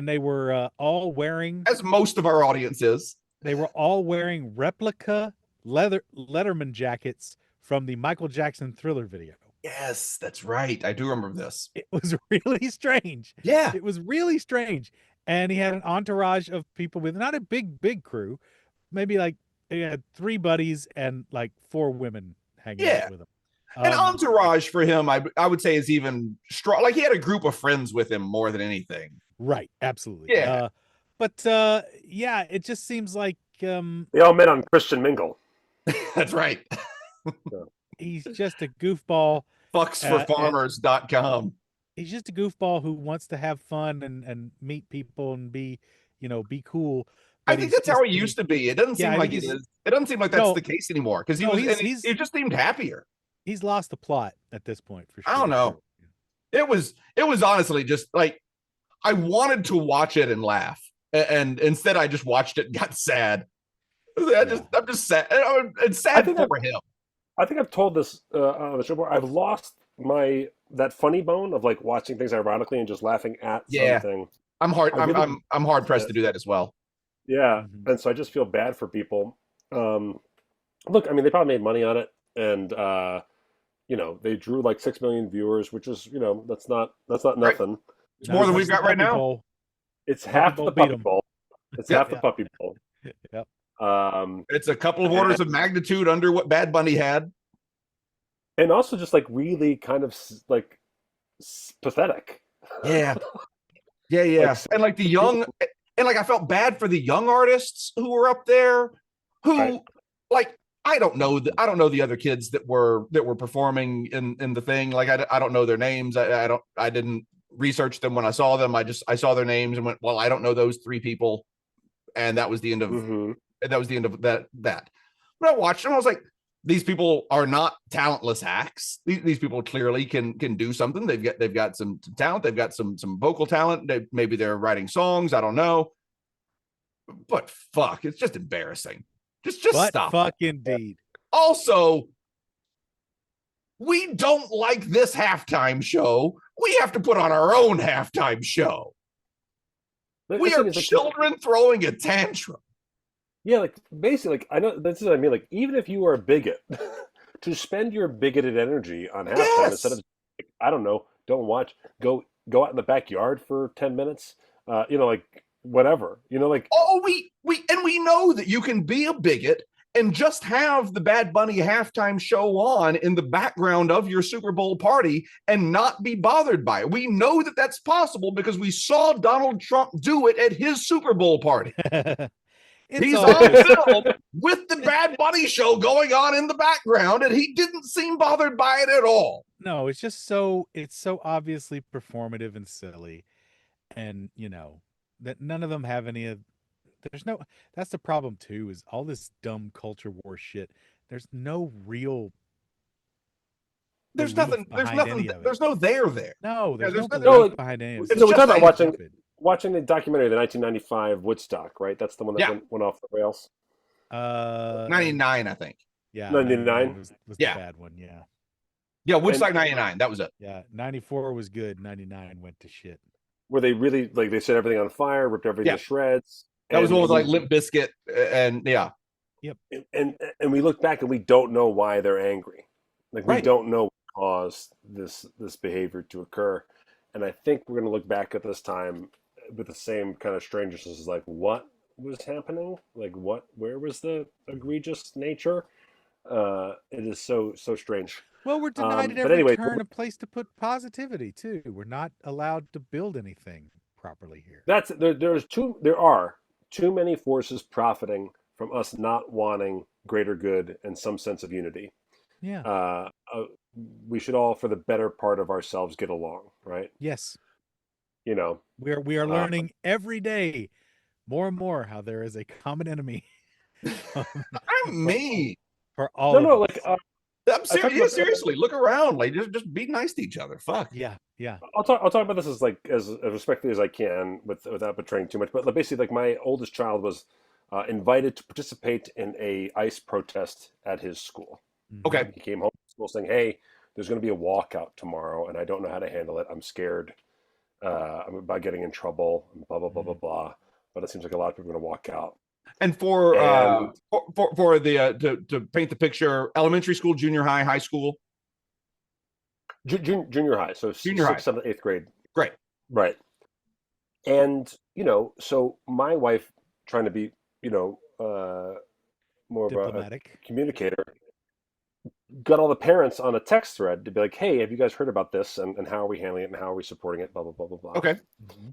they were all wearing, as most of our audience is. They were all wearing replica Letterman jackets from the Michael Jackson Thriller video. Yes, that's right. I do remember this. It was really strange. Yeah. It was really strange. And he had an entourage of people with not a big crew, maybe like he had 3 buddies and like 4 women hanging out with him. An entourage for him, I would say, is even strong. Like, he had a group of friends with him more than anything. Right. Absolutely. Yeah. It just seems like they all met on Christian Mingle. That's right. He's just a goofball. Fucksforfarmers.com. He's just a goofball who wants to have fun and meet people and be cool. I think that's how he used to be. It doesn't seem like it is. It doesn't seem like that's the case anymore, because he just seemed happier. He's lost the plot at this point, for sure. I don't know. It was honestly just like, I wanted to watch it and laugh, and instead I just watched it and got sad. I'm just sad. It's sad for him. I think I've told this on the show before. I've lost that funny bone of like watching things ironically and just laughing at something. I'm hard pressed to do that as well. Yeah, and so I just feel bad for people. Look, I mean, they probably made money on it, and they drew like 6 million viewers, which is that's not nothing. It's more than we've got right now. It's half the Puppy Bowl. It's half the Puppy Bowl. Yep. It's a couple of orders of magnitude under what Bad Bunny had, and also just like really kind of like pathetic. Yeah. And like the young, and like I felt bad for the young artists who were up there, who like I don't know the other kids that were performing in the thing. Like I don't know their names. I didn't research them when I saw them. I saw their names and went, well, I don't know those 3 people, and that was the end of. That was the end of that. But I watched them. I was like, these people are not talentless acts. These people clearly can do something. They've got some talent. They've got some vocal talent. Maybe they're writing songs. I don't know. But fuck, it's just embarrassing. Just stop. Fuck indeed. Also, we don't like this halftime show. We have to put on our own halftime show. We are children throwing a tantrum. Yeah, like basically, like I know this is what I mean. Like, even if you are a bigot, to spend your bigoted energy on halftime instead of, I don't know, don't watch. Go out in the backyard for 10 minutes. Like whatever. Like we know that you can be a bigot and just have the Bad Bunny halftime show on in the background of your Super Bowl party and not be bothered by it. We know that that's possible because we saw Donald Trump do it at his Super Bowl party. He's on film with the Bad Bunny show going on in the background, and he didn't seem bothered by it at all. No, it's so obviously performative and silly, and that none of them have any of. That's the problem too, is all this dumb culture war shit. There's no real. There's nothing. There's no there. No, there's no belief behind any of it. it. So we're talking about watching the documentary, the 1995 Woodstock, right? That's the one that went off the rails. 99, I think. Yeah, 99 was the bad one. Yeah. Yeah, Woodstock 99. That was it. Yeah, 94 was good. 99 went to shit. Where they really they set everything on fire, ripped everything to shreds. That was one with like Limp Bizkit, and Yep. And we look back and we don't know why they're angry. Like we don't know what caused this behavior to occur. And I think we're going to look back at this time with the same kind of strangeness, as like, what was happening? Like where was the egregious nature? It is so strange. Well, we're denied at every turn a place to put positivity too. We're not allowed to build anything properly here. There are too many forces profiting from us not wanting greater good and some sense of unity. Yeah. We should all, for the better part of ourselves, get along, right? Yes. We are learning every day more and more how there is a common enemy. For all of us. I'm seriously, look around. Like, just be nice to each other. Fuck. Yeah. I'll talk about this as respectfully as I can, without betraying too much. But basically, like, my oldest child was invited to participate in a ICE protest at his school. Okay. He came home from school saying, "Hey, there's going to be a walkout tomorrow, and I don't know how to handle it. I'm scared. I'm about getting in trouble. And blah blah blah blah blah. But it seems like a lot of people are going to walk out." And for the to paint the picture, elementary school, junior high, high school, junior high, so junior high, 6th, 7th, 8th grade. Great, right. And so my wife, trying to be more diplomatic of a communicator, got all the parents on a text thread to be like, "Hey, have you guys heard about this? And how are we handling it? And how are we supporting it? Blah blah blah blah blah." Okay. Mm-hmm.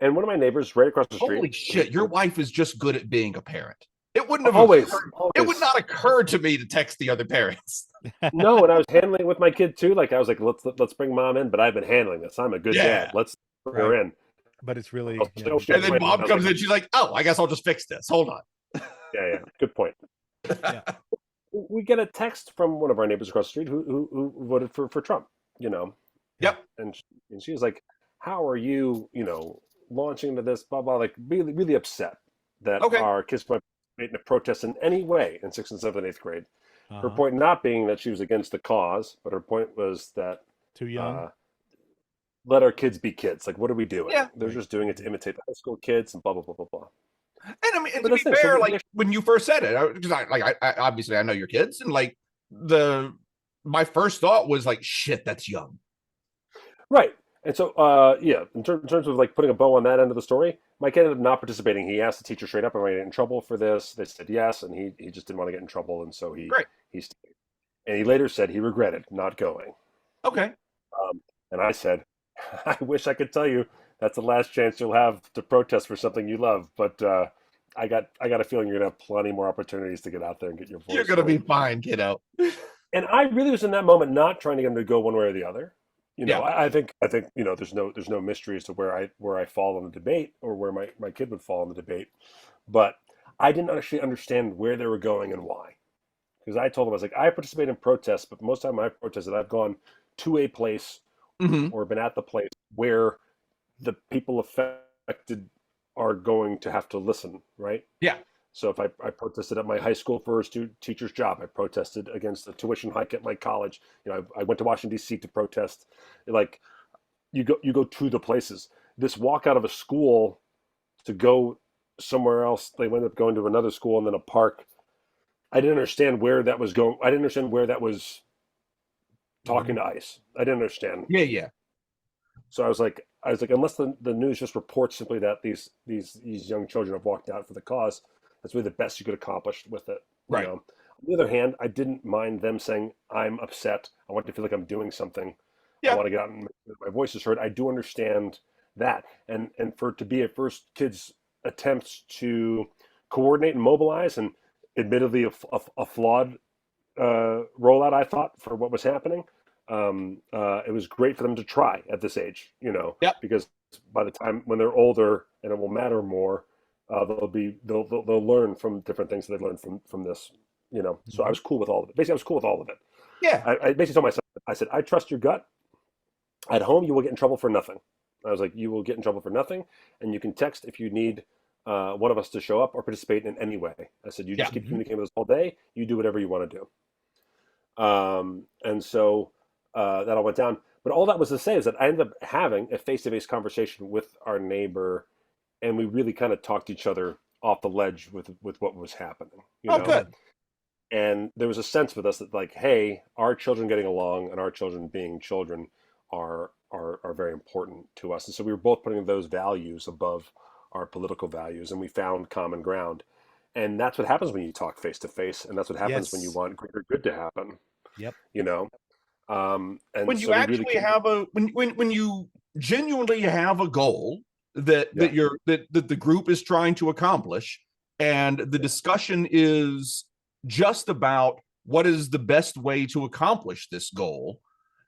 And one of my neighbors right across the street. Holy shit! Your wife is just good at being a parent. It wouldn't have always. It would not occur to me to text the other parents. No, and I was handling it with my kid too. Like, I was like, let's bring mom in, but I've been handling this. I'm a good dad. Let's bring her in. But it's really. And then mom comes in. She's like, "Oh, I guess I'll just fix this. Hold on." Yeah. Good point. Yeah. We get a text from one of our neighbors across the street who voted for Trump. Yep. And she was like, "How are you? Launching into this, blah blah." Like, really, really upset that our kids might participate in a protest in any way in 6th and 7th and 8th grade. Her point not being that she was against the cause, but her point was that too young. Let our kids be kids. Like, what are we doing? Yeah. They're just doing it to imitate the high school kids and blah blah blah blah blah. And I mean, and to be fair, like, when you first said it, because I obviously I know your kids, and like my first thought was like, shit, that's young. Right. And so, in terms of like putting a bow on that end of the story, Mike ended up not participating. He asked the teacher straight up, "Am I going to get in trouble for this?" They said yes, and he just didn't want to get in trouble, and so he stayed. And he later said he regretted not going. Okay. And I said, "I wish I could tell you that's the last chance you'll have to protest for something you love, but I got a feeling you're going to have plenty more opportunities to get out there and get your voice. You're going to be fine, kiddo." And I really was in that moment not trying to get him to go one way or the other. I think there's no mystery as to where I fall in the debate, or where my kid would fall in the debate, but I didn't actually understand where they were going and why. Because I told him, I was like, I participate in protests, but most of the time I've protested, I've gone to a place or been at the place where the people affected are going to have to listen, right? Yeah. So if I protested at my high school for a teacher's job, I protested against the tuition hike at my college. I went to Washington D.C. to protest. Like, you go to the places. This walk out of a school to go somewhere else, they ended up going to another school and then a park. I didn't understand where that was going. I didn't understand where that was talking to ICE. I didn't understand. Yeah. So I was like, unless the news just reports simply that these young children have walked out for the cause, that's really the best you could accomplish with it. Right. On the other hand, I didn't mind them saying, I'm upset. I want to feel like I'm doing something. Yeah. I want to get out and make sure my voice is heard. I do understand that. And for it to be at first kids' attempts to coordinate and mobilize, and admittedly a flawed rollout, I thought, for what was happening. It was great for them to try at this age, Yep. because by the time when they're older and it will matter more, they'll learn from different things that they've learned from this, So I was cool with all of it. Basically, I was cool with all of it. Yeah. I basically told myself, I said, I trust your gut. At home, you will get in trouble for nothing. I was like, you will get in trouble for nothing, and you can text if you need one of us to show up or participate in any way. I said, you just keep communicating with us all day. You do whatever you want to do. And so that all went down. But all that was to say is that I ended up having a face-to-face conversation with our neighbor, and we really kind of talked each other off the ledge with what was happening. Good. And there was a sense with us that, like, hey, our children getting along and our children being children are very important to us. And so we were both putting those values above our political values, and we found common ground. And that's what happens when you talk face to face, and that's what happens when you want greater good to happen. Yep. And when you actually have when you genuinely have a goal that the group is trying to accomplish, and the discussion is just about what is the best way to accomplish this goal,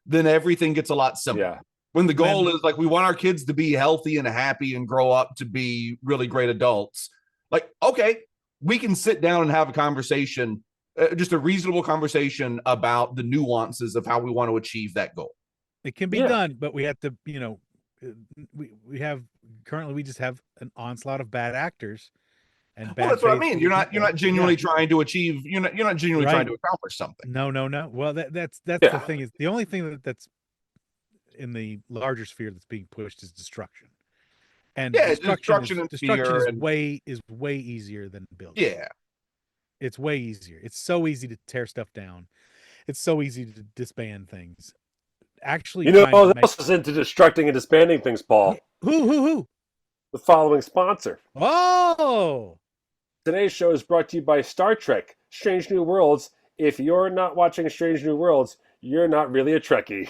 then everything gets a lot simpler. Yeah. When the goal is like, we want our kids to be healthy and happy and grow up to be really great adults. Like, okay, we can sit down and have a conversation, just a reasonable conversation about the nuances of how we want to achieve that goal. It can be done, but we have to, we just have an onslaught of bad actors and bad. Well, that's what I mean. You're not genuinely trying to achieve. You're not genuinely trying to accomplish something. No. Well, that's the thing. Is the only thing that's in the larger sphere that's being pushed is destruction. And destruction is way easier than building. Yeah. It's way easier. It's so easy to tear stuff down. It's so easy to disband things. Actually, who else is into destructing and disbanding things, Paul? Who? The following sponsor. Oh! Today's show is brought to you by Star Trek: Strange New Worlds. If you're not watching Strange New Worlds, you're not really a Trekkie.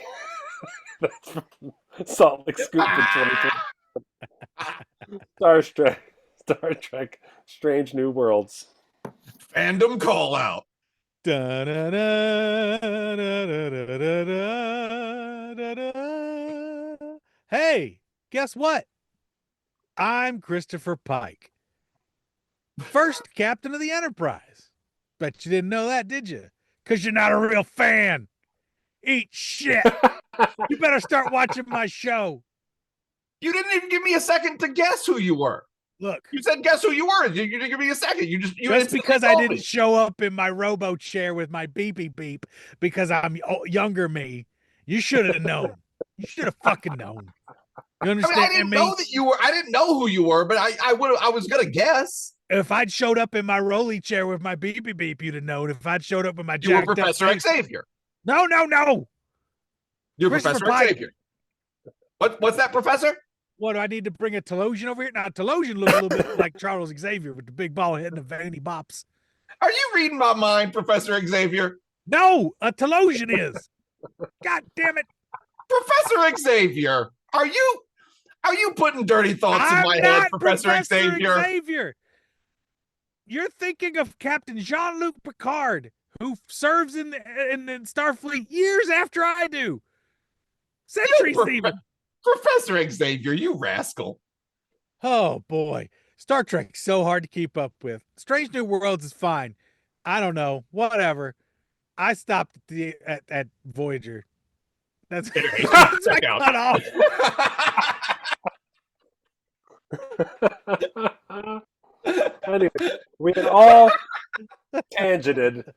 That's from Salt Lake Scoop in 2020. Star Trek: Strange New Worlds. Fandom call out. Hey, guess what? I'm Christopher Pike, first captain of the Enterprise. Bet you didn't know that, did you? Because you're not a real fan. Eat shit. You better start watching my show. You didn't even give me a second to guess who you were. Look, you said guess who you were. You didn't give me a second. Just because I didn't show up in my robo chair with my beepy beep because I'm younger me. You should have known. You should have fucking known. You understand? I didn't know that you were. I didn't know who you were, but I was gonna guess. If I'd showed up in my rolly chair with my beepy beep, you'd have known. If I'd showed up in my you were Professor Xavier. No. You're Professor Xavier. What's that, Professor? What, do I need to bring a Telosian over here? Now, Telosian looks a little bit like Charles Xavier with the big ball head and the veiny bops. Are you reading my mind, Professor Xavier? No, a Telosian is. God damn it. Professor Xavier, are you putting dirty thoughts in my head, Professor Xavier? You're thinking of Captain Jean-Luc Picard, who serves in Starfleet years after I do. Centuries even. Professor Xavier, you rascal. Oh, boy. Star Trek's so hard to keep up with. Strange New Worlds is fine. I don't know. Whatever. I stopped at Voyager. That's I cut off. Anyway, we had all tangented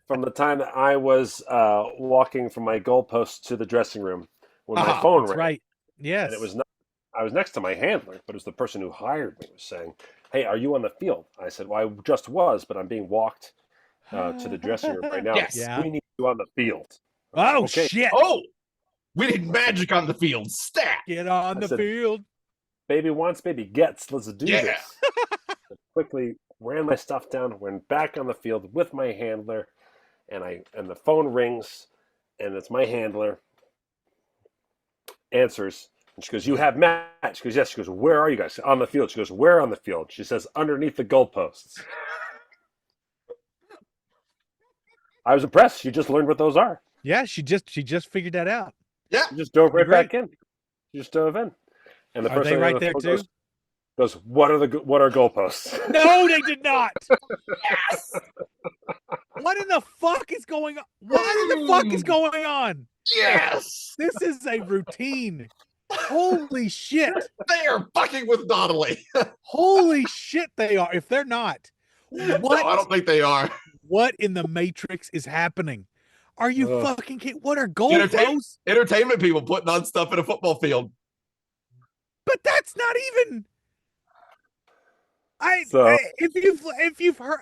from the time that I was walking from my goalpost to the dressing room when my phone rang. Right. Yes. And it was not. I was next to my handler, but it was the person who hired me was saying, "Hey, are you on the field?" I said, "Well, I just was, but I'm being walked to the dressing room right now. Yes. Yeah. We need you on the field." Oh, Okay. shit. Oh, we need magic on the field. Stat. Get on I the said- field. Baby wants, baby gets. Let's do Yeah. this. Quickly ran my stuff down, went back on the field with my handler, and the phone rings, and it's my handler. Answers, and she goes, "You have Matt." She goes, "Yes." She goes, "Where are you guys?" "On the field." She goes, "Where on the field?" She says, "Underneath the goalposts." I was impressed. She just learned what those are. Yeah, she just figured that out. Yeah. She just dove right Great. back in. She just dove in. And the Are person they on right the there phone too? goes, what are goalposts? No, they did not. What in the fuck is going on? What in the fuck is going on? Yes. This is a routine. Holy shit. They are fucking with Donnelly. Holy shit, they are. If they're not, No, what? I don't think they are. What in the Matrix is happening? Are you Ugh. fucking kidding? What are Entertain- goalposts? Entertainment people putting on stuff in a football field. But that's not even. So- If you've heard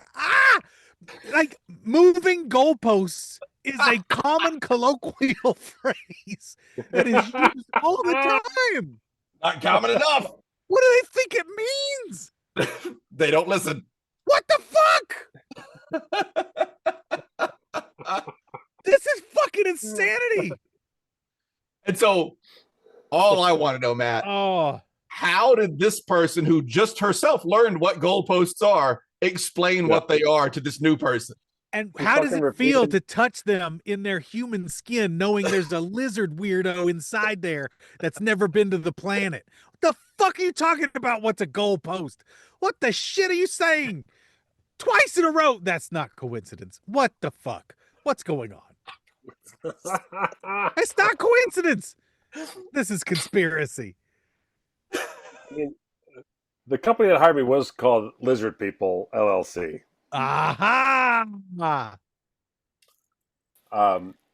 like moving goalposts is a common colloquial phrase that is used all the time. Not common enough. What do they think it means? They don't listen. What the fuck? This is fucking insanity. And so all I want to know, Matt, Oh, how did this person who just herself learned what goalposts are explain what they are to this new person? and You how does fucking it feel repeated- to touch them in their human skin, knowing there's a lizard weirdo inside there that's never been to the planet? What the fuck are you talking about? What's a goalpost? What the shit are you saying? Twice in a row. That's not coincidence. What the fuck? What's going on? It's not coincidence. This is conspiracy. I mean, the company that hired me was called Lizard People LLC. Aha!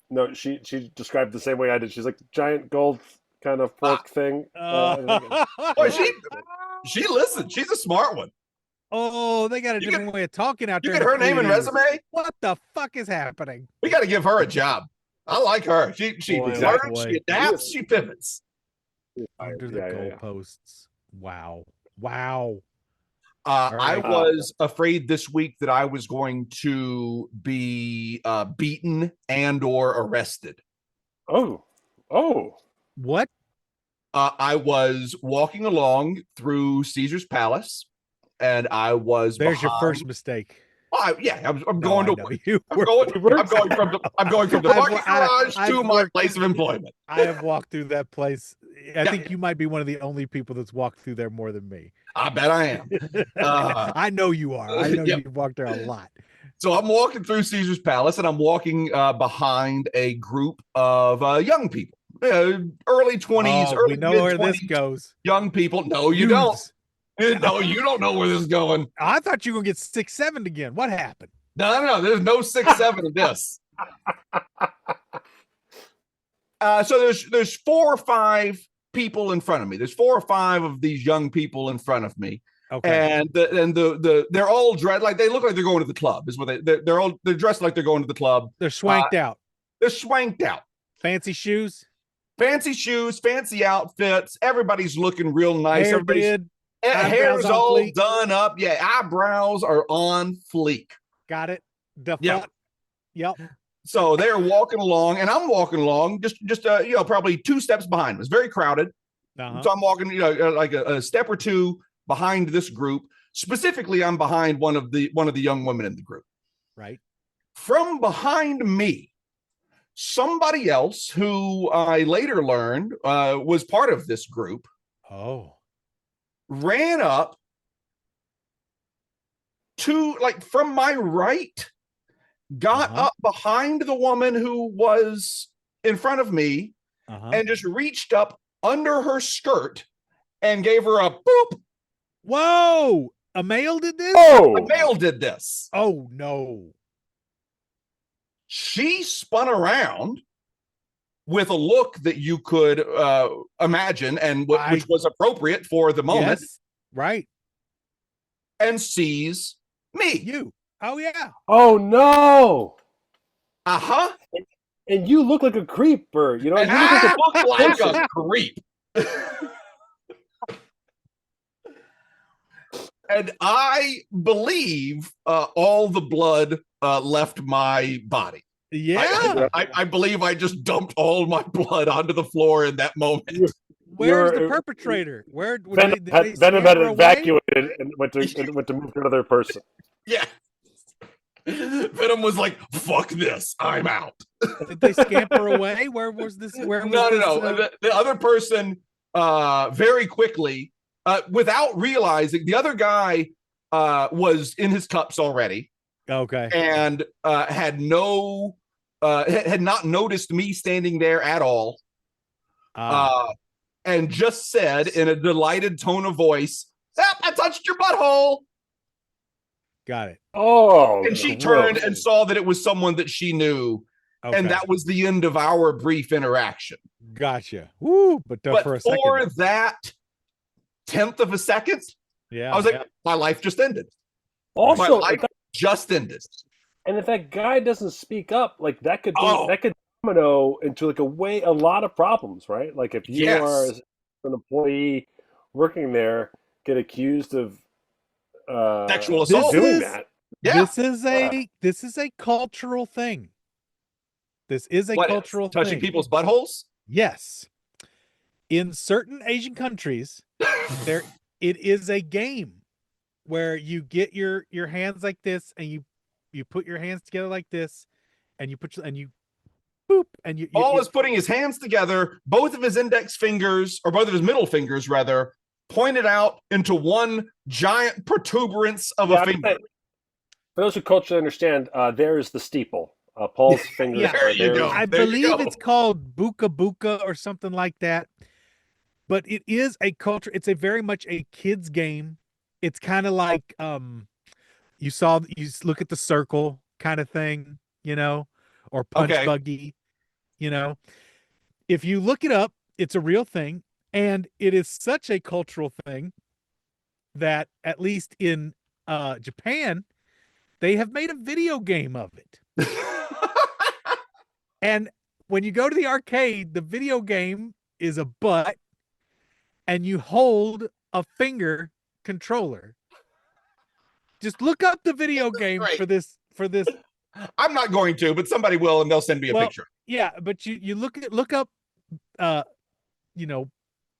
No, she described it the same way I did. She's like giant gold kind of fork thing. Boy, she listened. She's a smart one. Oh, they got a You different way of talking out You there. get in her the name and community. resume. What the fuck is happening? We got to give her a job. I like her. She Boy, learns, boy. she adapts, she pivots. Under the Yeah. goalposts. Wow. Wow. I right. was afraid this week that I was going to be beaten and or arrested. Oh. What? I was walking along through Caesar's Palace, and I was. There's your first mistake. I'm No, going I to. know. You I'm were- going from the I've- parking garage I've to my worked- place of employment. I have walked through that place. I Yeah. think you might be one of the only people that's walked through there more than me. I bet I am. I know you are. I know Yep. you've walked there a lot. So I'm walking through Caesar's Palace, and I'm walking behind a group of young people, early 20s, Oh, early we know where this mid-20s goes. young people. No, you don't. Youths. No, you don't know where this is going. I thought you were gonna get 6'7" again. What happened? No, there's no 6'7" of this. So there's 4 or 5 people in front of me. There's 4 or 5 of these young people in front of me, Okay. and they're all dressed like they look like they're going to the club. Is what they're dressed like they're going to the club. They're swanked out. They're swanked out, Fancy shoes. fancy shoes, fancy outfits. Everybody's looking real nice. Hair Everybody's did. hair's eyebrows on all fleek. done up. Yeah, eyebrows are on fleek. Got it. The Yeah. fuck. Yep. So they're walking along, and I'm walking along, just probably 2 steps behind them. It's very crowded, Uh-huh. so I'm walking, like a step or 2 behind this group. Specifically, I'm behind one of the young women in the group. Right. From behind me, somebody else who I later learned was part of this group Oh. ran up to, like, from my right, got Uh-huh. up behind the woman who was in front of me, Uh-huh. and just reached up under her skirt and gave her a boop. Whoa! A male did this? Oh. A male did this. Oh no. She spun around with a look that you could imagine, and which was appropriate for the moment, Yes. Right. and sees me. You. Oh yeah. Oh no. Uh-huh. And you look like a creeper, you know. And You look like I a look like a creep. And I believe all the blood left my body. Yeah. I believe I just dumped all my blood onto the floor in that moment. Where's the perpetrator? Where Venom did they Venom had scamper away? evacuated and went to move to another person. Yeah. Venom was like, "Fuck this, I'm out." Did they scamper away? Where was this? Where was No. this, The other person, very quickly, without realizing, the other guy was in his cups already. Okay. And had not noticed me standing there at all. And just said in a delighted tone of voice, "I touched your butthole." Got it. Oh, And she gross. turned and saw that it was someone that she knew. Okay. And that was the end of our brief interaction. Gotcha. Woo, but for a second. That 10th of a second, Yeah. I was like, my life just ended. Also, my life just ended. And if that guy doesn't speak up, like that could domino into like a lot of problems, right? Like if you are an employee working there, get accused of sexual assault, doing that. Yeah. This is a cultural thing. This is a cultural thing. Touching people's buttholes? Yes. In certain Asian countries, it is a game where you get your hands like this and you put your hands together like this and you boop and you Paul is putting his hands together, both of his index fingers, or both of his middle fingers rather, pointed out into one giant protuberance of a finger. For those who culturally understand, there is the steeple. Paul's fingers. Yeah, there you go. I believe it's called buka buka or something like that. But it is a culture. It's a very much a kid's game. It's kind of like you look at the circle kind of thing, you know, or punch buggy, you know. If you look it up, it's a real thing, and it is such a cultural thing that at least in Japan, they have made a video game of it. And when you go to the arcade, the video game is a butt and you hold a finger controller. Just look up the video game for this. I'm not going to, but somebody will, and they'll send me a picture. Yeah, but you look up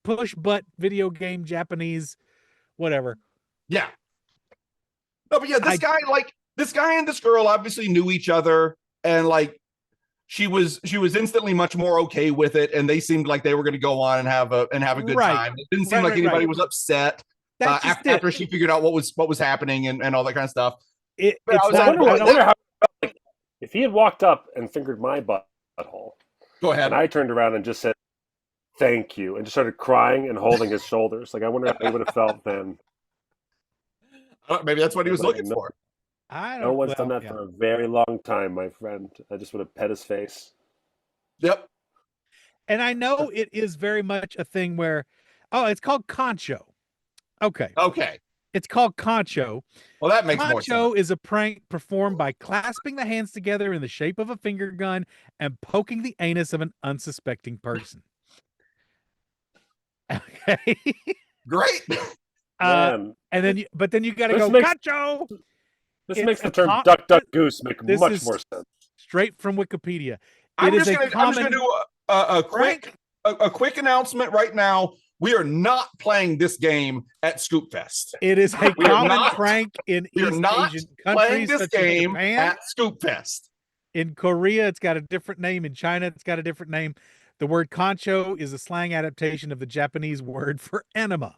push butt video game Japanese, whatever. Yeah. No, but yeah, this guy and this girl obviously knew each other, and like she was instantly much more okay with it, and they seemed like they were going to go on and have a good time. It didn't seem like anybody was upset after she figured out what was happening and all that kind of stuff. I wonder how, like, if he had walked up and fingered my butthole. Go ahead. And I turned around and just said, "Thank you," and just started crying and holding his shoulders. Like, I wonder how he would have felt then. Maybe that's what he was looking for. No one's done that for a very long time, my friend. I just would have pet his face. Yep. And I know it is very much a thing where, it's called concho. Okay. It's called concho. Well, that makes more sense. Concho is a prank performed by clasping the hands together in the shape of a finger gun and poking the anus of an unsuspecting person. Okay. Great. And then you got to go concho. This makes the term duck, duck, goose make much more sense. Straight from Wikipedia. I'm just going to do a quick announcement right now. We are not playing this game at Scoop Fest. It is a common prank in East Asian countries. Playing this such game as Japan. at Scoop Fest. In Korea, it's got a different name. In China, it's got a different name. The word concho is a slang adaptation of the Japanese word for enema.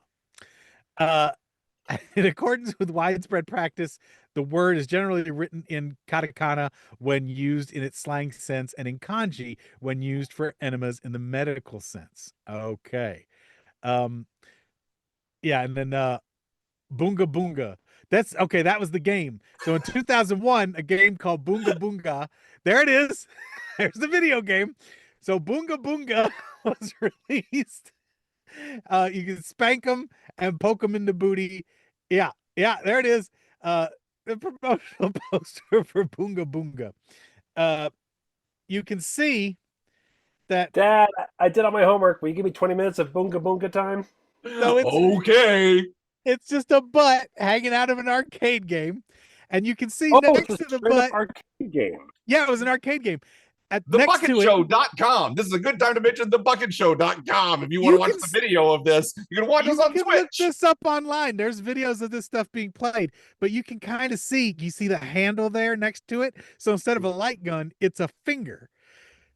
In accordance with widespread practice, the word is generally written in katakana when used in its slang sense and in kanji when used for enemas in the medical sense. Okay. Yeah, and then Boonga Boonga. That's okay, that was the game. So in 2001, a game called Boonga Boonga. There it is. There's the video game. So Boonga Boonga was released. You can spank them and poke them in the booty. Yeah, there it is. The promotional poster for Boonga Boonga. you can see that. Dad, I did all my homework. Will you give me 20 minutes of boonga boonga time? So it's Okay. it's just a butt hanging out of an arcade game, and you can see Oh, it's next a to the straight up butt. arcade game. Yeah, it was an arcade game. Next to it, TheBucketShow.com. This is a good time to mention TheBucketShow.com. If you want You to watch can the s- video of this, you can watch us on can look Twitch. this up online. There's videos of this stuff being played, but you can kind of see. You see the handle there next to it. So instead of a light gun, it's a finger.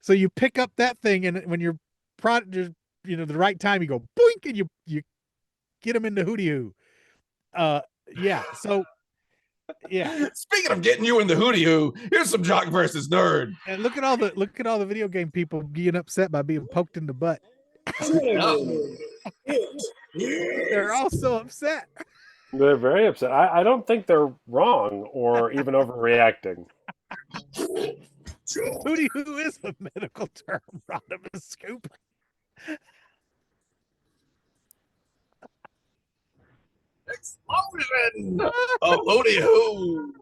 So you pick up that thing, and when you're the right time, you go boink, and you get them into hootie hoo. Yeah. So yeah. Speaking of getting you in the hootie hoo, here's some Jock versus Nerd. And look at all the video game people getting upset by being poked in the butt. They're all so upset. They're very upset. I don't think they're wrong or even overreacting. Hootie hoo is a medical term, Rodimus Scoop. Explosion of hootie hoo.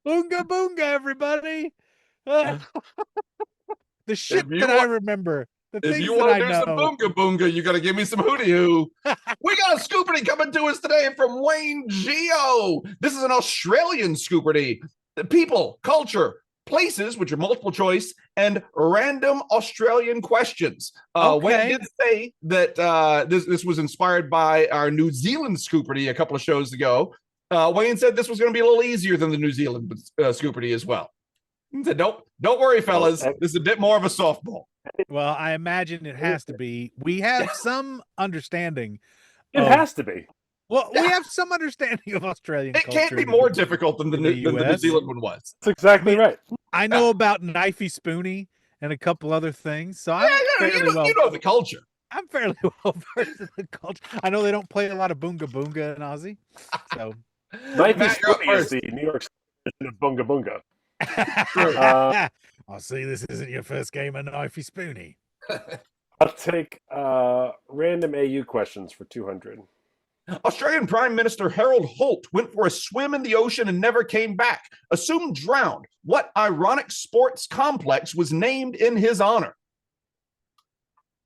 Boonga boonga, everybody. The shit you that I want- remember. The If things you that want I to do some know. boonga boonga, you got to give me some hootie hoo. We got a Scoopardy coming to us today from Wayne Geo. This is an Australian Scoopardy. The people, culture, places, which are multiple choice, and random Australian questions. Wayne did say that this was inspired by our New Zealand Scoopardy a couple of shows ago. Wayne said this was going to be a little easier than the New Zealand Scoopardy as well. He said, nope, don't worry, fellas. This is a bit more of a softball. Well, I imagine it has to be. We have some understanding. It has to be. Well, we have some understanding of Australian It culture. can't be more difficult than the New Zealand one was. That's exactly right. I know about knifey spoony and a couple other things, so I'm fairly you know the culture. I'm fairly well versed in the culture. I know they don't play a lot of boonga boonga in Aussie, so Knifey Spoony is the New York version of Bunga Bunga. I'll see this isn't your first game of knifey spoony. I'll take random AU questions for 200. Australian Prime Minister Harold Holt went for a swim in the ocean and never came back. Assumed drowned. What ironic sports complex was named in his honor?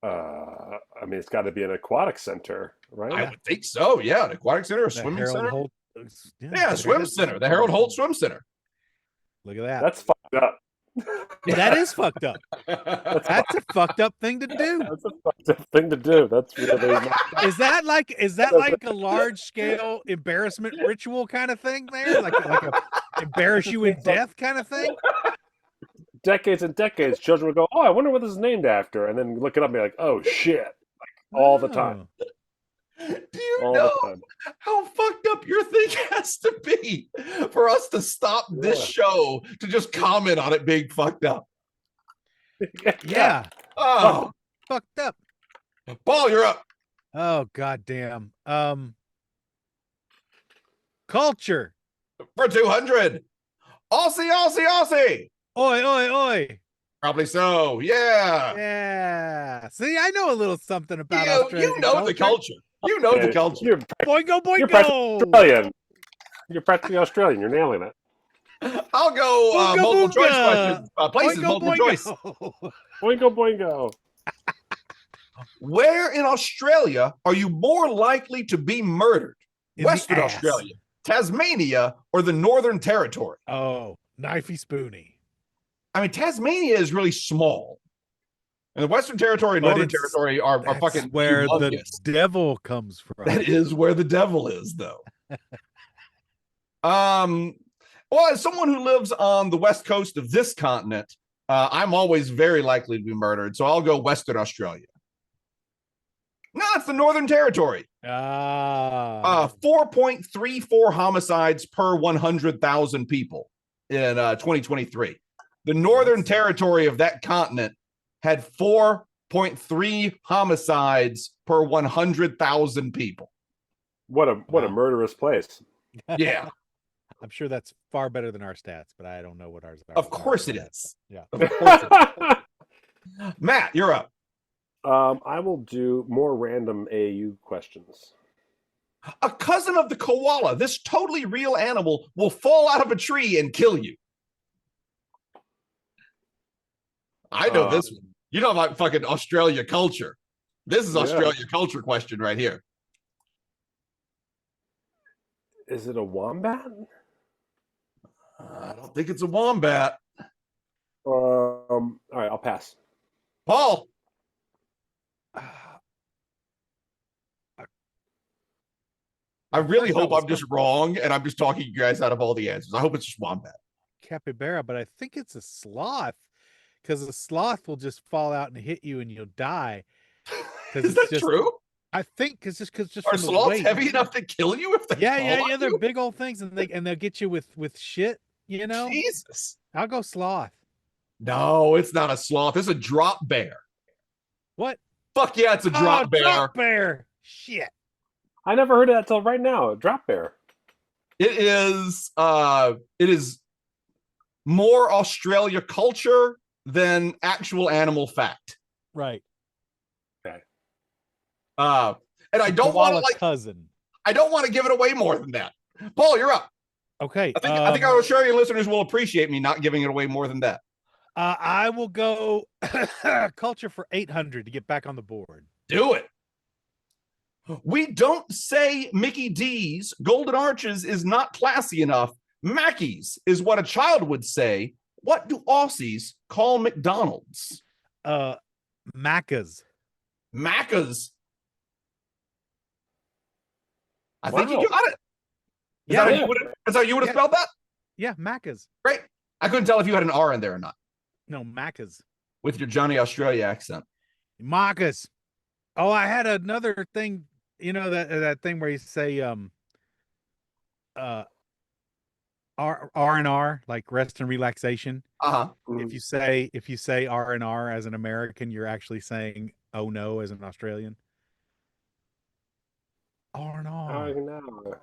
I mean, it's got to be an aquatic center, right? I would think so. Yeah, an aquatic center, a swimming center. Holt, yeah, swim center. The Harold Holt Swim Center. Look at that. That's fucked up. That is fucked up. That's a fucked up thing to do. That's a fucked up thing to do. That's really Is that like a large scale embarrassment ritual kind of thing there? Like a embarrass you in death kind of thing? Decades and decades, children would go, "Oh, I wonder what this is named after," and then look it up and be like, "Oh shit!" Like all the time. Do you know how fucked up your thing has to be for us to stop this show to just comment on it being fucked up? Yeah. Oh, fucked up. Paul, you're up. Oh goddamn. Culture for 200. Aussie. Oi, oi, oi. Probably so. Yeah. Yeah. See, I know a little something about Australian. You know the culture. You know the culture. You're boingo. You're practically Australian. You're practically Australian. You're nailing it. I'll go boingo, multiple boingo. choice questions. Places, boingo, multiple choice. Boingo, boingo. Where in Australia are you more likely to be murdered? Western Australia, Tasmania, or the Northern Territory? Oh, knifey spoony. I mean, Tasmania is really small. And the Western Territory and Northern Territory are fucking where humongous. The devil comes from. That is where the devil is, though. Well, as someone who lives on the west coast of this continent, I'm always very likely to be murdered. So I'll go Western Australia. No, it's the Northern Territory. 4.34 homicides per 100,000 people in 2023. The Northern Territory of that continent had 4.3 homicides per 100,000 people. What a murderous place. Yeah. I'm sure that's far better than our stats, but I don't know what ours are. Of course it is. Yeah. Of course it is. Matt, you're up. I will do more random AU questions. A cousin of the koala, this totally real animal, will fall out of a tree and kill you. I know this one. You know about fucking Australia culture. This is Australia culture question right here. Is it a wombat? I don't think it's a wombat. All right, I'll pass. Paul. I really hope I'm just wrong and I'm just talking you guys out of all the answers. I hope it's just wombat. Capybara, but I think it's a sloth because a sloth will just fall out and hit you and you'll die. Is that true? I think because are sloths heavy enough to kill you if they yeah they're big old things and they'll get you with shit, you know. Jesus. I'll go sloth. No, it's not a sloth. It's a drop bear. What? Fuck yeah, it's a drop bear. Drop bear. Shit. I never heard of that till right now. Drop bear. It is more Australia culture than actual animal fact. Right. Okay. And I don't want to cousin. I don't want to give it away more than that. Paul, you're up. Okay. I think our Australian listeners will appreciate me not giving it away more than that. I will go culture for 800 to get back on the board. Do it. We don't say Mickey D's Golden Arches is not classy enough. Mackey's is what a child would say. What do Aussies call McDonald's? Macca's. Macca's. I think you got it. Is that how you would have spelled that? Yeah, Macca's. Great. I couldn't tell if you had an R in there or not. No, Macca's. With your Johnny Australia accent. Macca's. Oh, I had another thing, you know, that thing where you say R&R, like rest and relaxation. If you say R&R as an American, you're actually saying oh no as an Australian. R&R.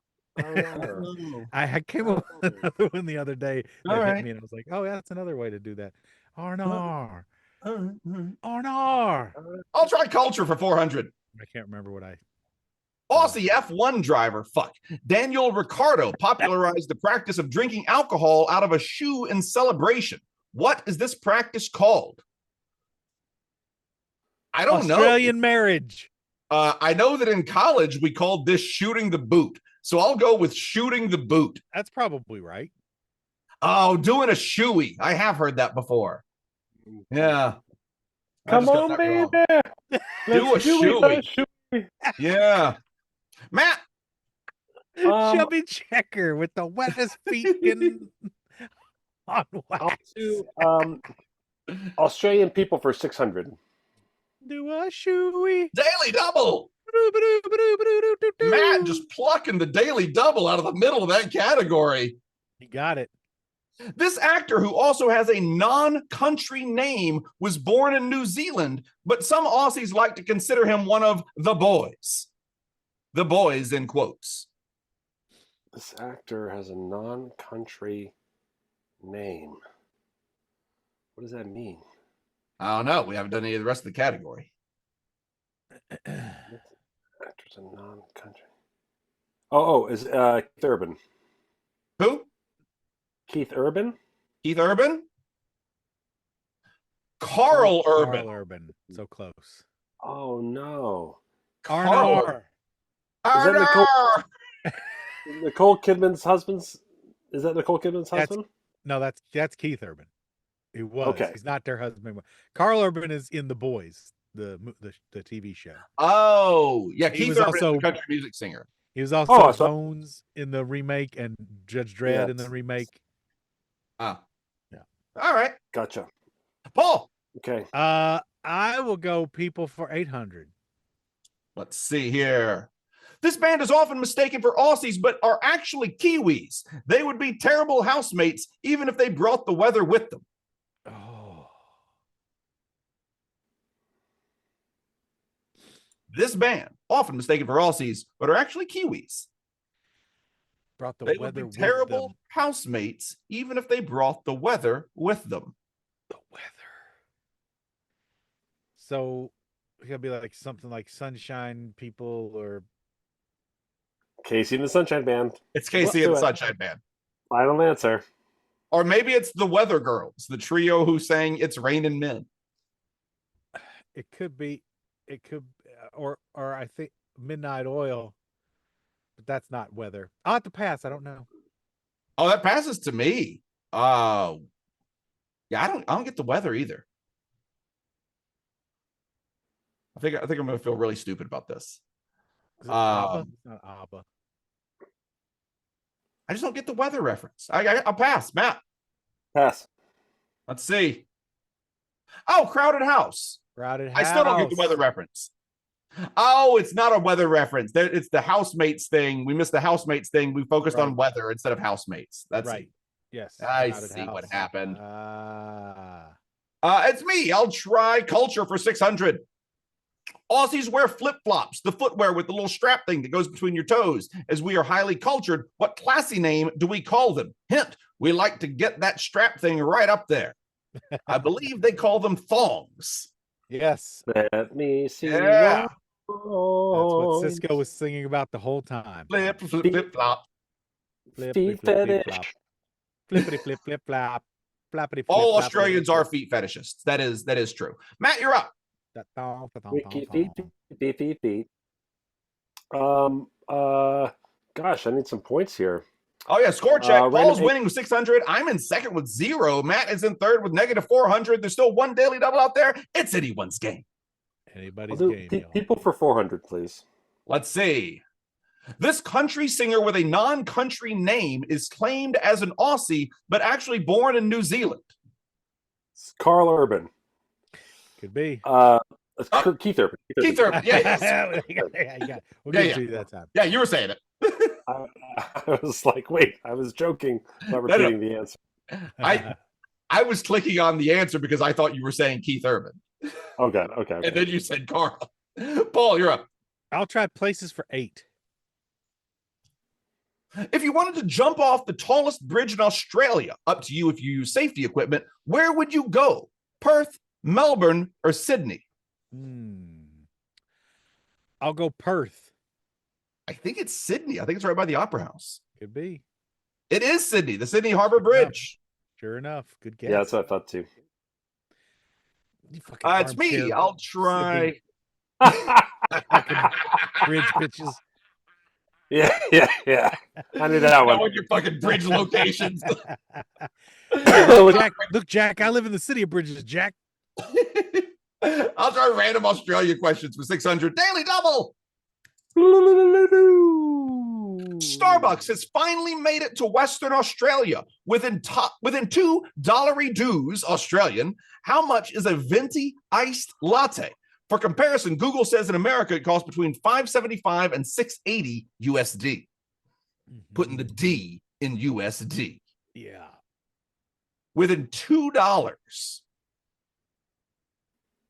I came up with another one the other day that hit me, and I was like, oh, yeah, that's another way to do that. R&R. R&R. I'll try culture for 400. I can't remember what I... Aussie F1 driver, Daniel Ricciardo popularized the practice of drinking alcohol out of a shoe in celebration. What is this practice called? I don't know. Australian marriage. I know that in college we called this shooting the boot. So I'll go with shooting the boot. That's probably right. Oh, doing a shoey. I have heard that before. Yeah. Come on, baby. Do a shoey. Yeah. Matt. Chubby checker with the wettest feet on wax. Australian people for 600. Do a shoey. Daily double. Matt just plucking the daily double out of the middle of that category. You got it. This actor, who also has a non-country name, was born in New Zealand, but some Aussies like to consider him one of the boys. The boys in quotes. This actor has a non-country name. What does that mean? I don't know. We haven't done any of the rest of the category. Actors in non-country. Is Keith Urban. Who? Keith Urban? Keith Urban? Carl Urban. Carl Urban. So close. Oh, no. Carl. Is that Nicole Kidman's husband's? Is that Nicole Kidman's husband? No, that's Keith Urban. He was. Okay. He's not their husband. Carl Urban is in The Boys, the TV show. Oh, yeah. Keith Urban also is a country music singer. He was also Bones in the remake and Judge Dredd in the remake. Yeah. All right. Gotcha. Paul. Okay. I will go people for 800. Let's see here. This band is often mistaken for Aussies, but are actually Kiwis. They would be terrible housemates even if they brought the weather with them. Oh. This band, often mistaken for Aussies, but are actually Kiwis. Brought the they weather would be terrible housemates even if they brought the weather with them. The weather. So it could be like something like Sunshine People or Casey and the Sunshine Band. It's Casey and the Sunshine Band. Final answer. Or maybe it's the Weather Girls, the trio who sang It's Raining Men. It could be. It could, or I think midnight oil, but that's not weather. I'll have to pass. I don't know. Oh, that passes to me. Yeah, I don't get the weather either. I think I'm gonna feel really stupid about this. Is it ABBA? It's not ABBA. I just don't get the weather reference. I'll pass. Matt. Pass. Let's see. Oh, Crowded House. Crowded I House. still don't get the weather reference. Oh, it's not a weather reference. It's the housemates thing. We missed the housemates thing. We focused on weather instead of housemates. That's right. Yes. I Crowded see House. what happened. Ah. It's me. I'll try culture for 600. Aussies wear flip-flops, the footwear with the little strap thing that goes between your toes. As we are highly cultured, what classy name do we call them? Hint, we like to get that strap thing right up there. I believe they call them thongs. Yes. Let me see. Yeah. That's what Cisco was singing about the whole time. Flip, flip, flip, flop. Feet fetish. Flippity flip flip flop. Flappity flip. All flop, Australians flip, are feet fetishists. That is true. Matt, you're up. Feet. Gosh, I need some points here. Oh yeah, score check. Paul's random winning with 600. I'm in second with 0. Matt is in third with negative 400. There's still one daily double out there. It's anyone's game. Anybody's I'll game. do people for 400, please. Let's see. This country singer with a non-country name is claimed as an Aussie, but actually born in New Zealand. It's Carl Urban. Could be. Keith Urban. Keith Urban. Yeah. We'll give it to you that time. Yeah, you were saying it. I was like, wait, I was joking about repeating the answer. I was clicking on the answer because I thought you were saying Keith Urban. Okay. And then you said Carl. Paul, you're up. I'll try places for 8. If you wanted to jump off the tallest bridge in Australia, up to you if you use safety equipment, where would you go? Perth, Melbourne, or Sydney? I'll go Perth. I think it's Sydney. I think it's right by the Opera House. Could be. It is Sydney, the Sydney Harbour Bridge. Sure enough. Good guess. Yeah, that's what I thought too. It's me. I'll try. Bridge bitches. Yeah. I knew that one. With your fucking bridge locations. Look, Jack, I live in the city of bridges, Jack. I'll try random Australia questions for 600. Daily double. Starbucks has finally made it to Western Australia within 2 dollary dues Australian. How much is a venti iced latte? For comparison, Google says in America it costs between $5.75 and $6.80 USD. Putting the D in USD. Yeah. Within $2.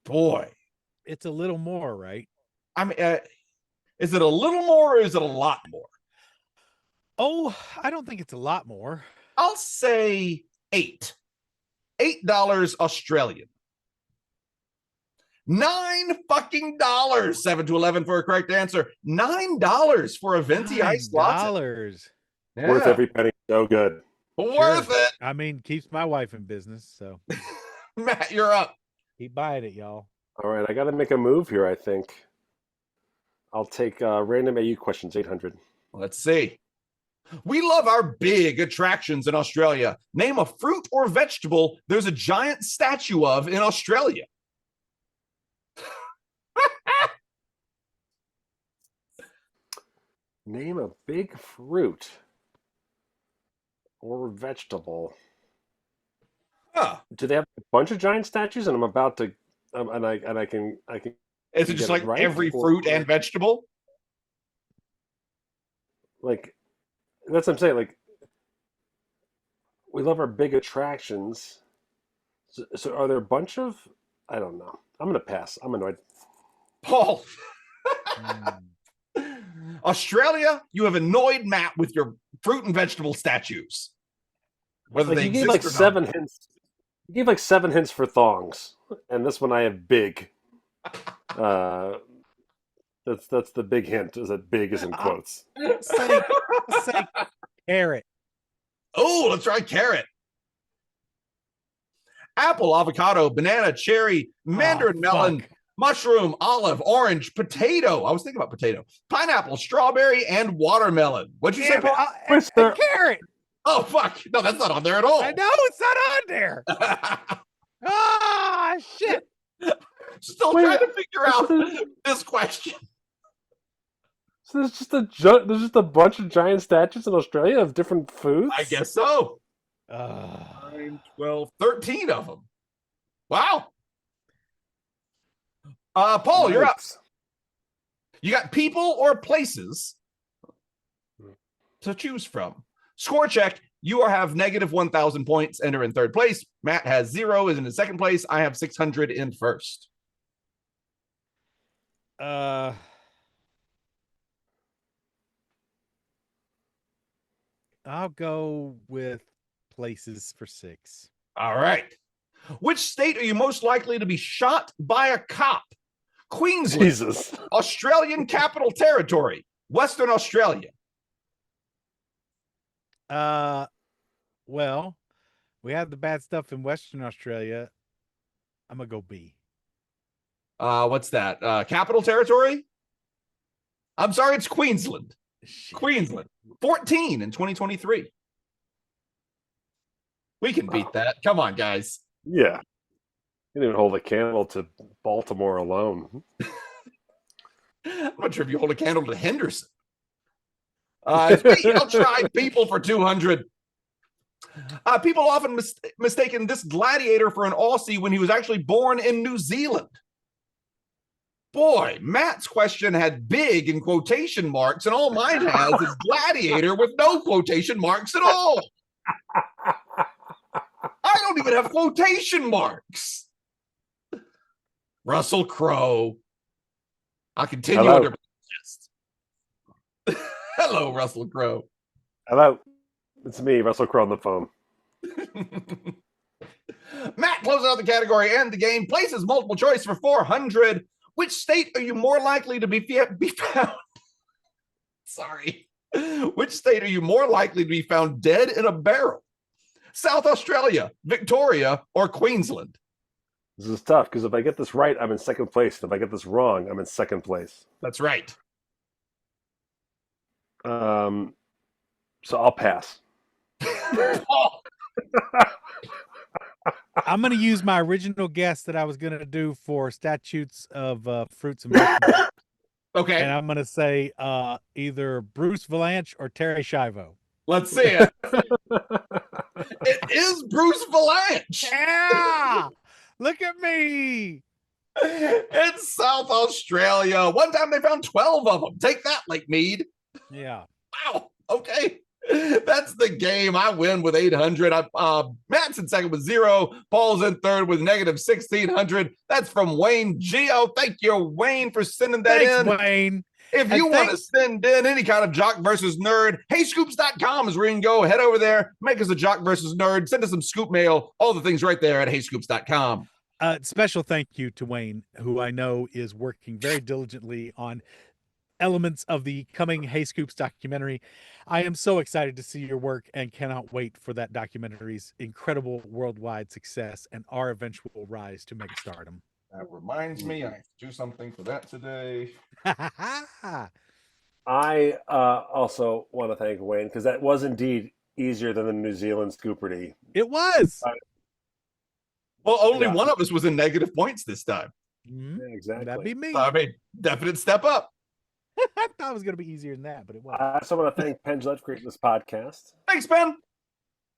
Boy. It's a little more, right? I mean, is it a little more or is it a lot more? Oh, I don't think it's a lot more. I'll say $8 Australian. $9 7 to 11 for a correct answer. $9 for a venti iced latte. Yeah. Worth every penny. So good. Worth it. I mean, keeps my wife in business. So, Matt, you're up. Keep buying it, y'all. All right, I got to make a move here. I think I'll take random AU questions 800. Let's see. We love our big attractions in Australia. Name a fruit or vegetable there's a giant statue of in Australia. Name a big fruit or vegetable. Do they have a bunch of giant statues? And I'm about to, and I can. Is it just like every fruit and vegetable? Like, that's what I'm saying. Like, we love our big attractions. So are there a bunch of? I don't know. I'm gonna pass. I'm annoyed. Paul. Australia, you have annoyed Matt with your fruit and vegetable statues. Whether they you gave exist like or 7 not. hints. You gave like 7 hints for thongs, and this one I have big. That's the big hint. Is that big is in quotes? Say carrot. Oh, let's try carrot. Apple, avocado, banana, cherry, mandarin melon, mushroom, olive, orange, potato. I was thinking about potato, pineapple, strawberry, and watermelon. What'd you say, Paul? And carrot. Oh, fuck. No, that's not on there at all. I know it's not on there. Ah, shit. Still trying to figure out this question. So there's just a bunch of giant statues in Australia of different foods? I guess so. 9, 12, 13 of them. Wow. Paul, you're up. You got people or places to choose from. Score check. You have negative 1,000 points. Enter in third place. Matt has 0, is in second place. I have 600 in first. I'll go with places for 6. All right. Which state are you most likely to be shot by a cop? Queensland, Jesus. Australian Capital Territory, Western Australia. Well, we have the bad stuff in Western Australia. I'm gonna go B. What's that? Capital Territory? I'm sorry, it's Queensland. Shit. Queensland. 14 in 2023. We can beat that. Come on, guys. Yeah. You didn't even hold a candle to Baltimore alone. I'm not sure if you hold a candle to Henderson. I'll try people for 200. People often mistaken this gladiator for an Aussie when he was actually born in New Zealand. Boy, Matt's question had big in quotation marks, and all mine has is gladiator with no quotation marks at all. I don't even have quotation marks. Russell Crowe. I'll continue Hello. under protest. Hello, Russell Crowe. Hello. It's me, Russell Crowe, on the phone. Matt closes out the category and the game. Places multiple choice for 400. Which state are you more likely to be found? Sorry. Which state are you more likely to be found dead in a barrel? South Australia, Victoria, or Queensland? This is tough because if I get this right, I'm in second place. If I get this wrong, I'm in second place. That's right. So I'll pass. I'm going to use my original guess that I was going to do for statutes of fruits and vegetables. Okay. And I'm going to say either Bruce Valanche or Terry Schiavo. Let's see it. It is Bruce Valanche. Yeah! Look at me. It's South Australia. One time they found 12 of them. Take that, Lake Mead. Yeah. Wow. Okay. That's the game. I win with 800. Matt's in second with 0. Paul's in third with negative 1,600. That's from Wayne Geo. Thank you, Wayne, for sending that in. Thanks, Wayne. If you want to send in any kind of jock versus nerd, heyscoops.com is where you can go. Head over there, make us a jock versus nerd, send us some scoop mail, all the things right there at heyscoops.com. Special thank you to Wayne, who I know is working very diligently on elements of the coming Hey Scoops documentary. I am so excited to see your work and cannot wait for that documentary's incredible worldwide success and our eventual rise to megastardom. That reminds me, I have to do something for that today. I also want to thank Wayne because that was indeed easier than the New Zealand Scoopardy. It was. Well, only one of us was in negative points this time. Mm-hmm. Yeah, exactly. That'd be me. So, I mean, definite step up. I thought it was going to be easier than that, but it wasn't. I also want to thank Penn Gillette for creating this podcast. Thanks, Ben.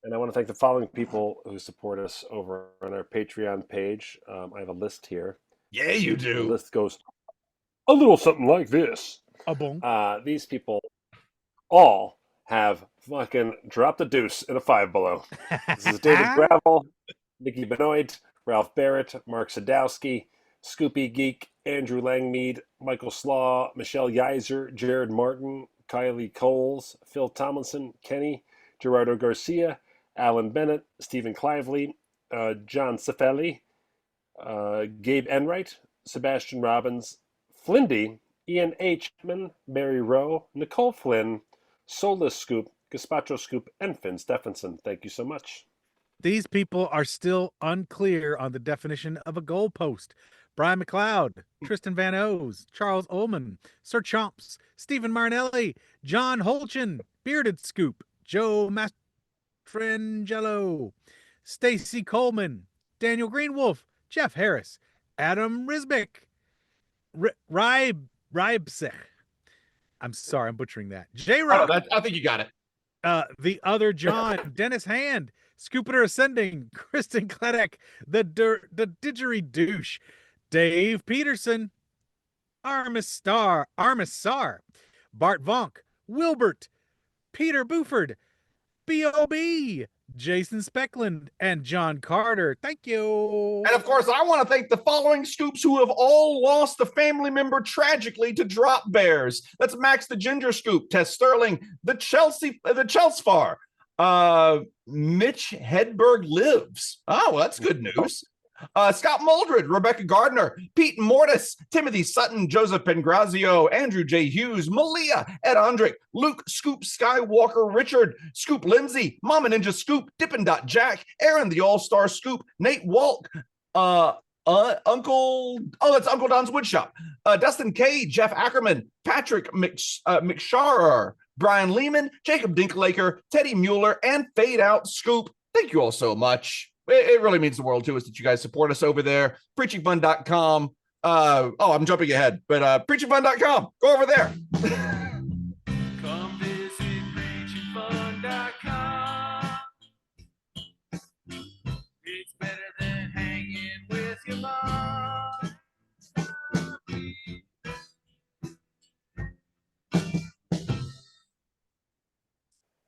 And I want to thank the following people who support us over on our Patreon page. I have a list here. Yeah, you do. The list goes a little something like this. These people all have fucking dropped a deuce in a Five Below. This is David Gravel, Nikki Benoit, Ralph Barrett, Mark Sadowski, Scoopy Geek, Andrew Langmead, Michael Slaw, Michelle Yeiser, Jared Martin, Kylie Coles, Phil Tomlinson, Kenny, Gerardo Garcia, Alan Bennett, Stephen Clively, John Cifelli, Gabe Enright, Sebastian Robbins, Flindy, Ian H. Chapman, Mary Rowe, Nicole Flynn, Soulless Scoop, Gazpacho Scoop, and Finn Stephenson. Thank you so much. These people are still unclear on the definition of a goalpost. Brian McLeod, Tristan Van O's, Charles Ullman, Sir Chomps, Stephen Marinelli, John Holchin, Bearded Scoop, Joe Mastrangelo, Stacy Coleman, Daniel Greenwolf, Jeff Harris, Adam Risbick, Rybsech. I'm sorry, I'm butchering that. J-Rock. I think you got it. The other John, Dennis Hand, Scoopader Ascending, Kristen Kledek, the Didgeridoosh, Dave Peterson, Armis Sar, Bart Vonk, Wilbert, Peter Buford, B.O.B., Jason Speckland, and John Carter. Thank you. And of course, I want to thank the following Scoops who have all lost a family member tragically to drop bears. That's Max the Ginger Scoop, Tess Sterling, the Chelsfar, Mitch Hedberg lives. Oh, well, that's good news. Scott Muldred, Rebecca Gardner, Pete Mortis, Timothy Sutton, Joseph Pengrazio, Andrew J. Hughes, Malia, Ed Andrick, Luke Scoop Skywalker, Richard, Scoop Lindsay, Mama Ninja Scoop, Dippin' Dot Jack, Aaron the All-Star Scoop, Nate Walk, that's Uncle Don's Woodshop, Dustin K, Jeff Ackerman, Patrick McSharer, Brian Lehman, Jacob Dinklaker, Teddy Mueller, and Fade Out Scoop. Thank you all so much. It really means the world to us that you guys support us over there. Preachingfun.com. I'm jumping ahead, but preachingfun.com. Go over there. Come visit preachingfun.com. It's better than hanging with your mom.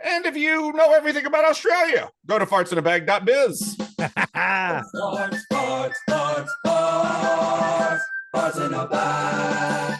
And if you know everything about Australia, go to fartsinabag.biz. Farts in a bag.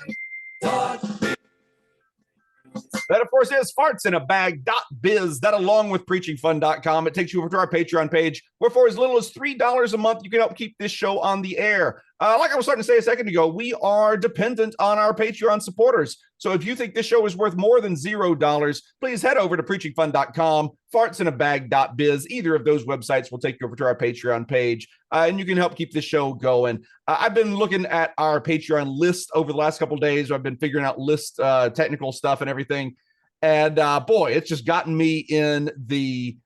That, of course, is fartsinabag.biz. That, along with preachingfun.com, it takes you over to our Patreon page, where for as little as $3 a month, you can help keep this show on the air. Like I was starting to say a second ago, we are dependent on our Patreon supporters. So if you think this show is worth more than $0, please head over to preachingfun.com, fartsinabag.biz. Either of those websites will take you over to our Patreon page, and you can help keep this show going. I've been looking at our Patreon list over the last couple of days. I've been figuring out list technical stuff and everything. And boy, it's just gotten me in the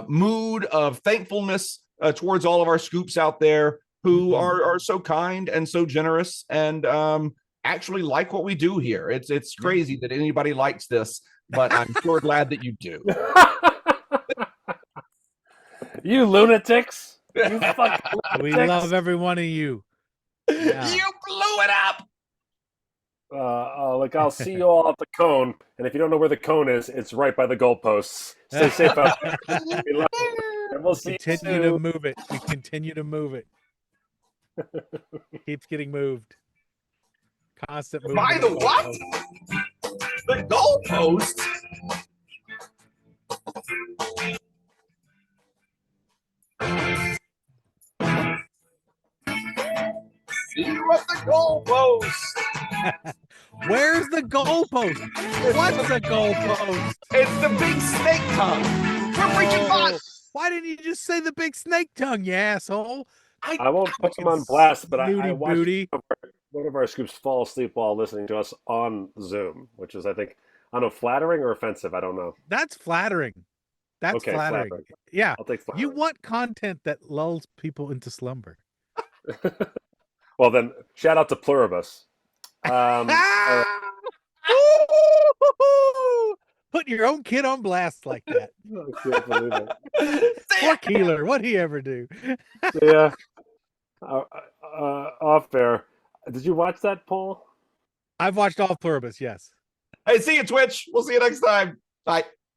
mood of thankfulness towards all of our scoops out there who are so kind and so generous and actually like what we do here. It's crazy that anybody likes this, but I'm sure glad that you do. You lunatics. You fucking We lunatics. love every one of you. Yeah. You blew it up. Like, I'll see you all at the cone, and if you don't know where the cone is, it's right by the goalposts. Stay safe out there. We love you, and we'll see Continue you to soon. move it. We continue to move it. Keeps getting moved. Constant movement. By the what? The goalpost. See you at the goalpost. Where's the goalpost? What's a goalpost? It's the big snake tongue. We're preaching fun. Why didn't you just say the big snake tongue, you asshole? I won't put them on blast, but I Snooty watched booty. one of our scoops fall asleep while listening to us on Zoom, which is, I think, I don't know, flattering or offensive. I don't know. That's flattering. That's Okay, flattering. flattering. Yeah. I'll take flattering. You want content that lulls people into slumber. Well, then, shout out to Pluribus. Put your own kid on blast like that. I can't believe it. Poor Keeler. What'd he ever do? Yeah. Off air. Did you watch that, Paul? I've watched all Pluribus, yes. Hey, see you, Twitch. We'll see you next time. Bye.